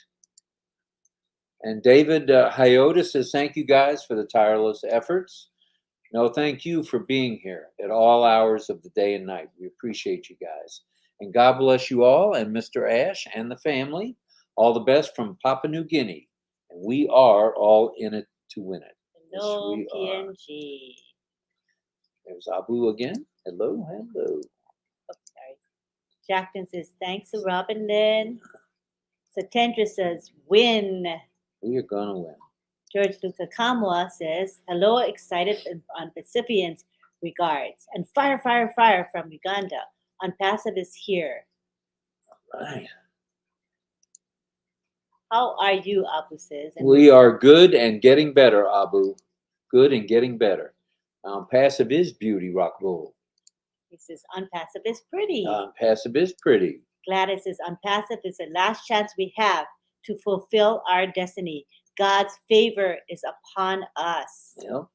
And David Hayota says, thank you guys for the tireless efforts. No, thank you for being here at all hours of the day and night. We appreciate you guys. And God bless you all and Mr. Ash and the family. All the best from Papua New Guinea. And we are all in it to win it. Hello, Yes, we are. PNG. There's Abu again. Hello, hello. Oh, sorry. Jacqueline says, thanks to RobLynn. Satendra says, win. We are going to win. George Lukakamwa says, hello, excited on Pacifians regards. And fire, fire, fire from Uganda. ONPASSIVE is here. All right. How are you, Abu says? And We are good and getting better, Abu. Good and getting better. Passive is beauty, Rock Bull. he says, ONPASSIVE is pretty. Passive is pretty. Gladys says, ONPASSIVE is the last chance we have to fulfill our destiny. God's favor is upon us. Yep.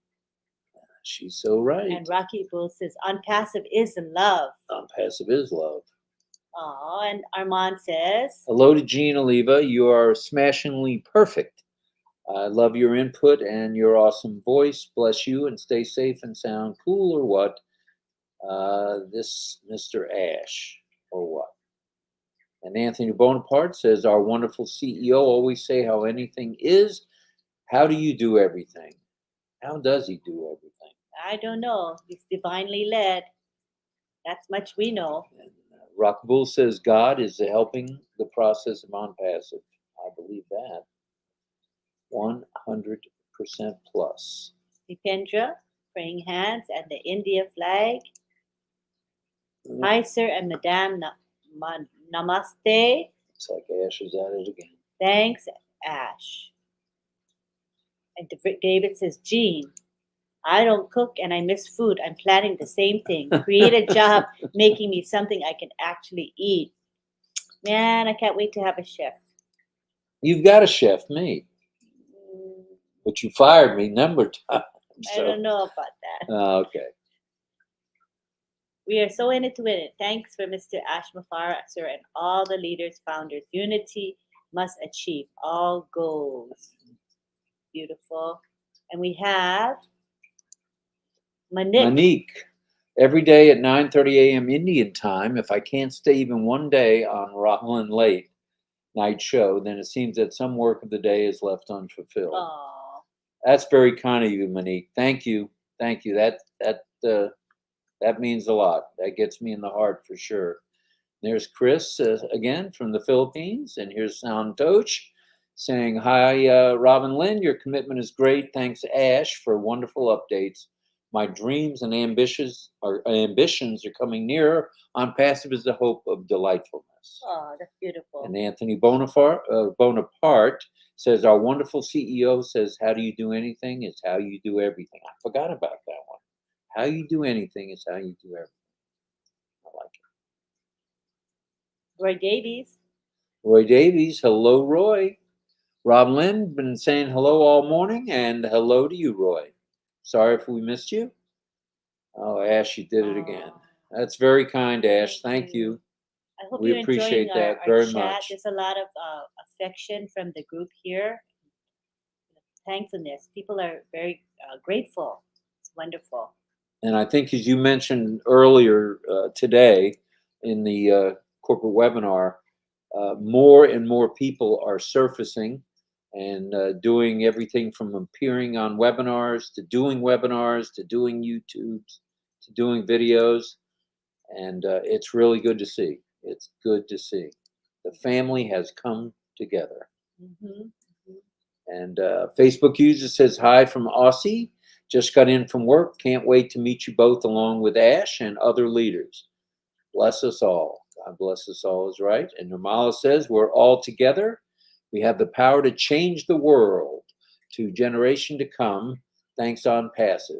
She's so right. And Rocky Bull says, ONPASSIVE is love. Passive is love. Oh, and Armand says, Hello to Jean Oliva. You are smashingly perfect. I love your input and your awesome voice. Bless you and stay safe and sound cool or what? This Mr. Ash or what? And Anthony Bonaparte says, our wonderful CEO always say how anything is. How do you do everything? How does he do everything? I don't know. He's divinely led. That's much we know. And Rock Bull says, God is helping the process of ONPASSIVE. I believe that. 100% plus. Dipendra, praying hands, and the India flag. Hi, sir, and Madame. Namaste. Looks like Ash is at it again. Thanks, Ash. And David says, Jean, I don't cook and I miss food. I'm planning the same thing. Create a job making me something I can actually eat. Man, I can't wait to have a chef. You've got a chef, me. But you fired me a number of times. I don't know about that. Okay. We are so in it to win it. Thanks for Mr. Ash Mafara, sir, and all the leaders, founders. Unity must achieve all goals. Beautiful. And we have Monique. Every day at 9:30 a.m. Indian time, if I can't stay even one day on RobLynn Late Night Show, then it seems that some work of the day is left unfulfilled. Oh, That's very kind of you, Monique. Thank you. Thank you. That means a lot. That gets me in the heart for sure. There's Chris again from the Philippines, and here's Santosh saying, hi, RobLynn, your commitment is great. Thanks, Ash, for wonderful updates. My dreams and ambitions are coming nearer. ONPASSIVE is the hope of delightfulness. oh, that's beautiful. And Anthony Bonaparte says, our wonderful CEO says, how do you do anything is how you do everything. I forgot about that one. How you do anything is how you do everything. I like it. Roy Davies. Roy Davies, hello, Roy. RobLynn, been saying hello all morning, and hello to you, Roy. Sorry if we missed you. Oh, Ash, you did it again. That's very kind, Ash. Thank you. I hope We you're appreciate enjoying that our very chat. much. There's a lot of affection from the group here. Thankfulness. People are very grateful. It's wonderful. And I think, as you mentioned earlier today in the corporate webinar, more and more people are surfacing and doing everything from appearing on webinars to doing YouTubes to doing videos. And it's really good to see. It's good to see. The family has come together. Mm-hmm. And Facebook user says, hi from Aussie. Just got in from work. Can't wait to meet you both along with Ash and other leaders. Bless us all. God bless us all is right. And Nirmala says, we're all together. We have the power to change the world to generation to come. Thanks ONPASSIVE.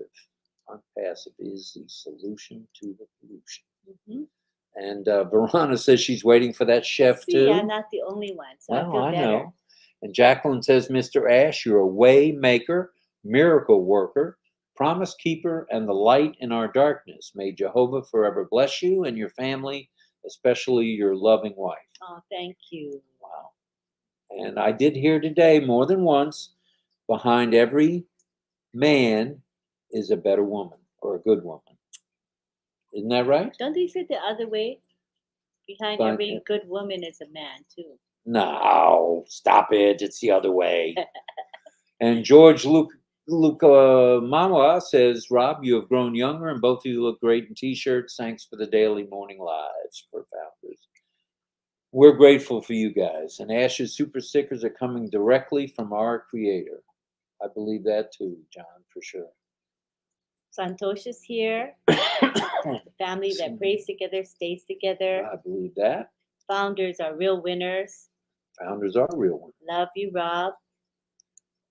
ONPASSIVE is the solution to the pollution. Mhm. And Verona says she's waiting for that chef See, too. I'm not the only one, so I Well, feel I better. know. And Jacqueline says, Mr. Ash, you're a way maker, miracle worker, promise keeper, and the light in our darkness. May Jehovah forever bless you and your family, especially your loving wife. Oh, thank you. Wow. And I did hear today more than once, behind every man is a better woman or a good woman. Isn't that right? Don't they say the other way? Behind Fine, every yeah. good woman is a man, too. No, stop it. It's the other way. And George Luca Mama says, Rob, you have grown younger and both of you look great in t-shirts. Thanks for the daily morning lives for founders. We're grateful for you guys. And Ash's super stickers are coming directly from our creator. I believe that too, John, for sure. Santosh is here. The family that prays together stays together. I believe that. Founders are real winners. Founders are real ones. Love you, Rob.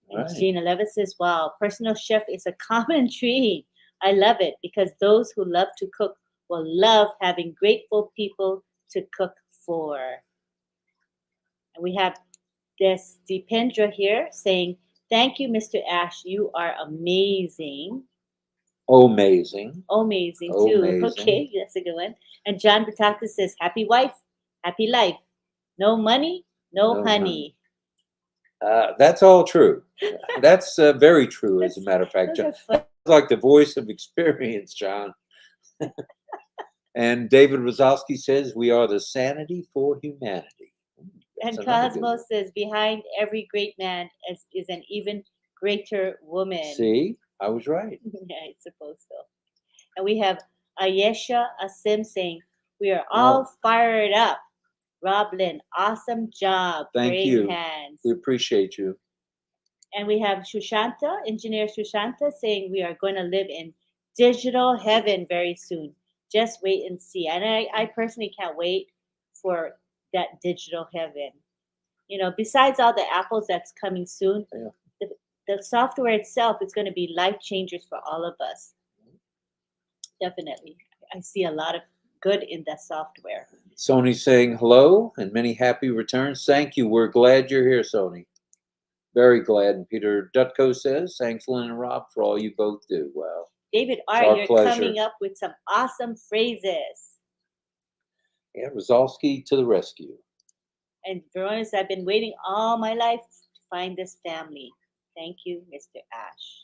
And Right. Gina Levitt says, wow, personal chef is a common dream. I love it because those who love to cook will love having grateful people to cook for. And we have this Dipendra here saying, thank you, Mr. Ash. You are amazing. Amazing. Amazing too. Amazing. Okay, that's a good one. And John Bataka says, happy wife, happy life. No money, no honey. That's all true. That's very true, as a matter of fact. Those John, are fun. like the voice of experience, John. And David Rosowski says, we are the sanity for humanity. That's And another good Cosmos one. says, behind every great man is an even greater woman. See, I was right. Yeah, I suppose so. And we have Ayesha Asim saying, we are all fired up. RobLynn, awesome job. Thank Praying you. hands. We appreciate you. And we have Shushanta, engineer Shushanta, saying we are going to live in digital heaven very soon. Just wait and see. And I personally can't wait for that digital heaven. You know, besides all the apples that's coming soon, Yeah. the software itself is going to be life changers for all of us. Definitely. I see a lot of good in that software. Sony saying hello and many happy returns. Thank you. We're glad you're here, Sony. Very glad. And Peter Dutko says, thanks, Lynn and Rob, for all you both do. Wow. David It's R., our you're pleasure. coming up with some awesome phrases. Yeah, Rosowski to the rescue. And Veronica, I've been waiting all my life to find this family. Thank you, Mr. Ash.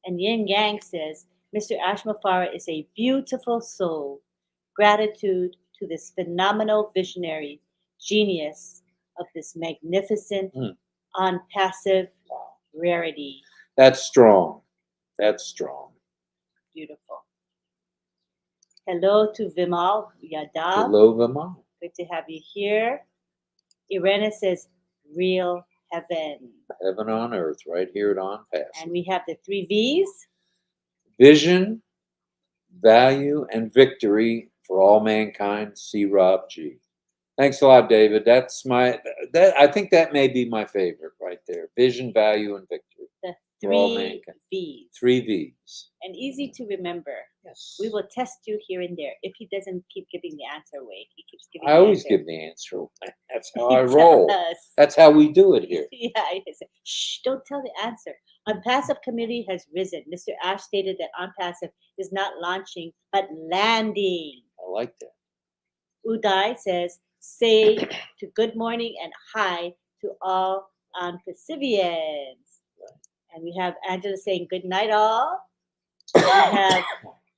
And Yin Yang says, Mr. Ash Mafara is a beautiful soul. Gratitude to this phenomenal visionary genius of this magnificent, ONPASSIVE rarity. That's strong. That's strong. Beautiful. Hello to Vimal Yadav. Hello, Vimal. Good to have you here. Irena says, real heaven. Heaven on earth, right here at ONPASSIVE. And we have the 3 V's. Vision, value, and victory for all mankind. C. Rob G. Thanks a lot, David. That's I think that may be my favorite right there. Vision, value, and victory. The for all 3 mankind. V's. 3 V's. And easy to remember. Yes. We will test you here and there. If he doesn't keep giving the answer away, he keeps giving I the always answer. give the answer away. That's how He I roll. does. That's how we do it here. Yeah, he said, shh, don't tell the answer. ONPASSIVE community has risen. Mr. Ash stated that ONPASSIVE is not launching, but landing. I like that. Uday says, say to good morning and hi to all ONPASSIVians. And we have Angela saying good night all. We have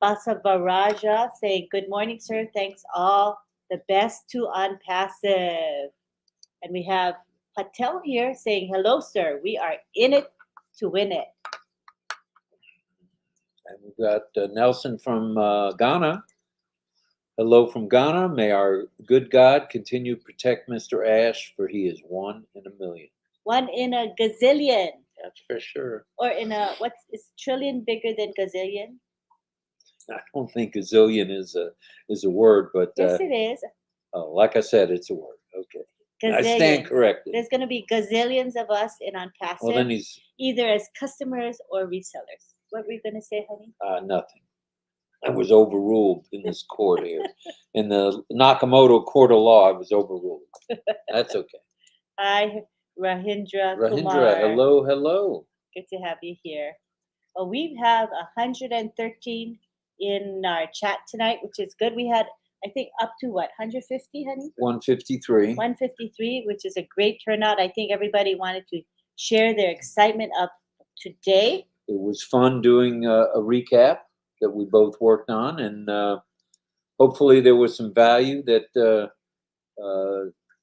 Basavaraja saying good morning, sir. Thanks all. The best to ONPASSIVE. And we have Patel here saying hello, sir. We are in it to win it. And we've got Nelson from Ghana. Hello from Ghana. May our good God continue to protect Mr. Ash, for he is 1 in a million. 1 in a gazillion. That's for sure. Or in a, is trillion bigger than gazillion? I don't think gazillion is a word, but yes, it is. Oh, like I said, it's a word. Okay. I stand Gazillions. corrected. There's going to be gazillions of us in ONPASSIVE, Well, then he's either as customers or resellers. What were you going to say, honey? nothing. I was overruled in this court here. In the Nakamoto Court of Law, I was overruled. That's okay. Hi, Rahindra Rahindra, Kumar. hello, hello. Good to have you here. Well, we have 113 in our chat tonight, which is good. We had, I think, up to what, 150, honey? 153. 153, which is a great turnout. I think everybody wanted to share their excitement of today. It was fun doing a recap that we both worked on, and hopefully there was some value that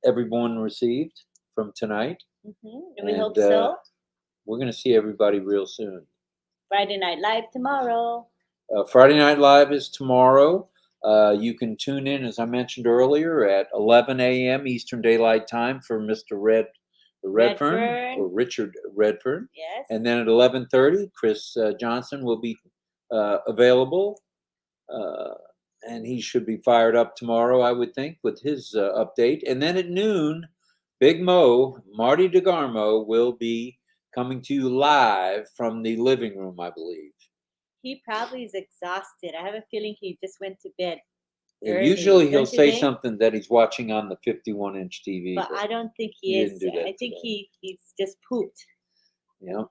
everyone received from tonight. We hope so. We're going to see everybody real soon. Friday Night Live tomorrow. Friday Night Live is tomorrow. You can tune in, as I mentioned earlier, at 11 a.m. Eastern Daylight Time for Mr. Redfern or Richard Redfern. Yes. And then at 11:30, Chris Johnson will be available. And he should be fired up tomorrow, I would think, with his update. And then at noon, Big Mo, Marty DeGarmo, will be coming to you live from the living room, I believe. He probably is exhausted. I have a feeling he just went to bed. Usually he'll say something that he's watching on the 51-inch TV. But I don't think he is. I think he's just pooped. Yeah.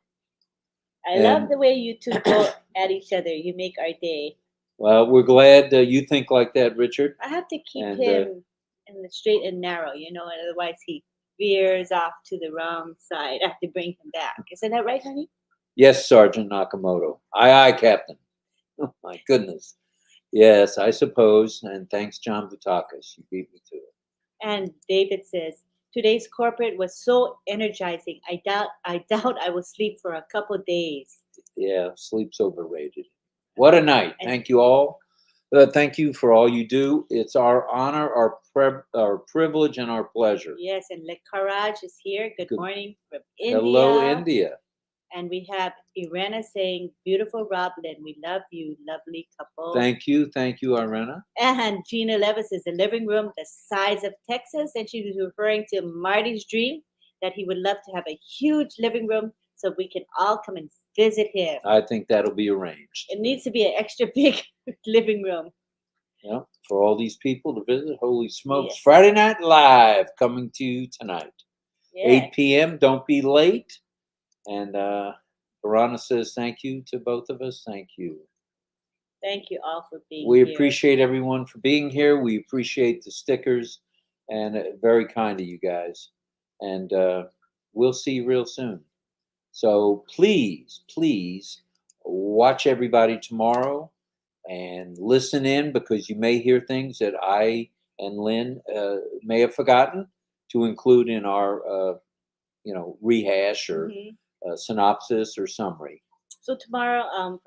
I love the way you two go at each other. You make our day. Well, we're glad you think like that, Richard. I have to keep him in the straight and narrow, and otherwise he veers off to the wrong side. I have to bring him back. Isn't that right, honey? Yes, Sergeant Nakamoto. Aye, aye, Captain. Oh, my goodness. Yes, I suppose. And thanks, John Vitakas. You beat me to it. And David says, today's corporate was so energizing. I doubt I will sleep for a couple days. Yeah, sleep's overrated. What a night. Thank you all. Thank you for all you do. It's our honor, our privilege, and our pleasure. Yes, and Le Courage is here. Good morning from India. Hello, India. And we have Irena saying, beautiful RobLynn, we love you, lovely couple. Thank you, Irena. And Gina Levis is the living room the size of Texas, and she was referring to Marty's dream that he would love to have a huge living room so we can all come and visit him. I think that'll be arranged. It needs to be an extra big living room. Yeah, for all these people to visit. Holy smokes. Yes. Friday Night Live coming to you tonight. Yes. 8 p.m. Don't be late. And Verona says thank you to both of us. Thank you. Thank you all for being here. We appreciate everyone for being here. We appreciate the stickers, and very kind of you guys. And we'll see you real soon. So please, please watch everybody tomorrow and listen in, because you may hear things that I and Lynn may have forgotten to include in our rehash or synopsis or summary. So tomorrow,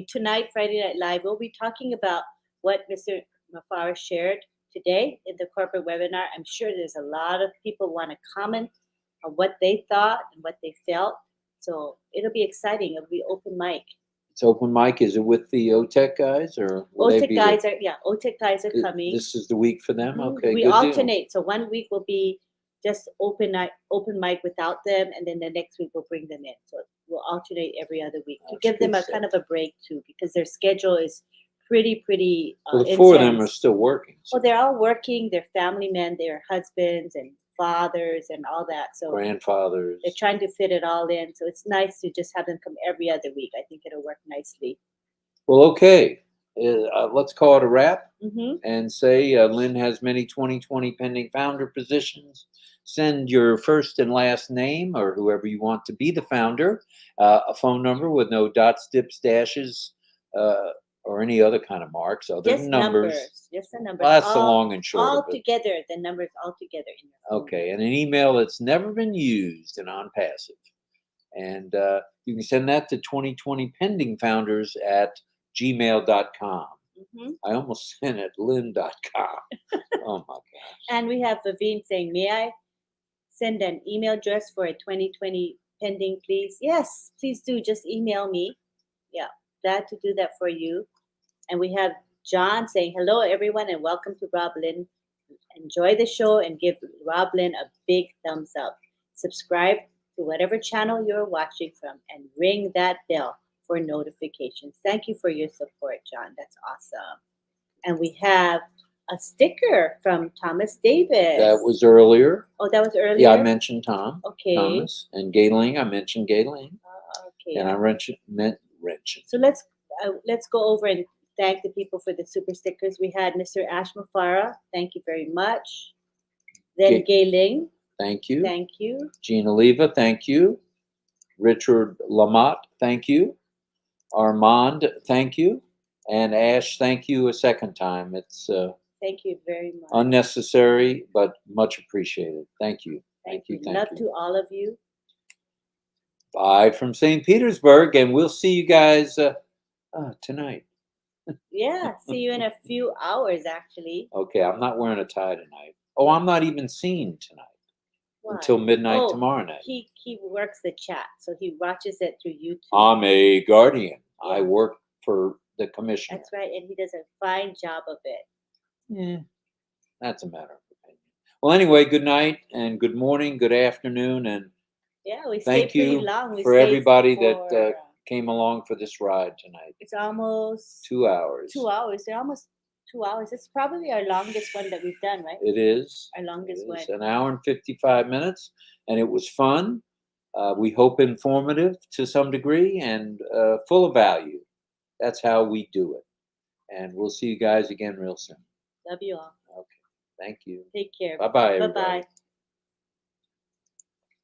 tonight, Friday Night Live, we'll be talking about what Mr. Mafara shared today in the corporate webinar. I'm sure there's a lot of people want to comment on what they thought and what they felt. So it'll be exciting. It'll be open mic. It's open mic. Is it with the OTEC guys, or OTEC guys OTEC guys are coming. This is the week for them. Okay, we alternate. So 1 week will be just open mic without them, and then the next week we'll bring them in. So we'll alternate every other week to give them a kind of a break too, because their schedule is pretty. Well, the four of them are still working. So. Well, they're all working. They're family men. They're husbands and fathers and all that. So grandfathers. They're trying to fit it all in. So it's nice to just have them come every other week. I think it'll work nicely. Well, okay. Let's call it a wrap and say Lynn has many 2020 pending founder positions. Send your first and last name, or whoever you want to be the founder, a phone number with no dots, dips, dashes, or any other kind of marks other than numbers. Just the numbers. Well, that's the long and short all together, the numbers all together. In your okay, and an email that's never been used and ONPASSIVE. And you can send that to 2020 pending founders at gmail.com. I almost sent it lynn.com. Oh my gosh. And we have Vivine saying, may I send an email address for a 2020 pending, please? Yes, please do. Just email me. Yeah, glad to do that for you. And we have John saying, hello, everyone, and welcome to RobLynn enjoy the show and give RobLynn a big thumbs up. Subscribe to whatever channel you're watching from and ring that bell for notifications. Thank you for your support, John. That's awesome. And we have a sticker from Thomas Davis. That was earlier. Oh, that was earlier? Yeah, I mentioned Tom. Okay. Thomas. And Gayling, I mentioned Gayling. Okay. And I meant Wrench. So let's go over and thank the people for the super stickers. We had Mr. Ash Mafara. Thank you very much. Then Gayling. Thank you. Thank you. Gina Leva, thank you. Richard Lamotte, thank you. Armand, thank you. And Ash, thank you a second time. It's thank you very much. Unnecessary, but much appreciated. Thank you. Thank you. Love to all of you. Bye from St. Petersburg, and we'll see you guys tonight. Yeah, see you in a few hours, actually. Okay, I'm not wearing a tie tonight. Oh, I'm not even seen tonight. Why? Until midnight tomorrow night. He works the chat, so he watches it through YouTube. I'm a guardian. Yeah. I work for the commissioner. That's right, and he does a fine job of it. Yeah, that's a matter of opinion. Well, anyway, good night and good morning, good afternoon, and we thank you for everybody that came along for this ride tonight. It's almost 2 hours. 2 hours. They're almost 2 hours. It's probably our longest one that we've done, right? It is. Our longest one. An hour and 55 minutes, and it was fun. We hope informative to some degree and full of value. That's how we do it. And we'll see you guys again real soon. Love you all. Okay. Thank you. Take care. Bye-bye, everybody. Bye-bye.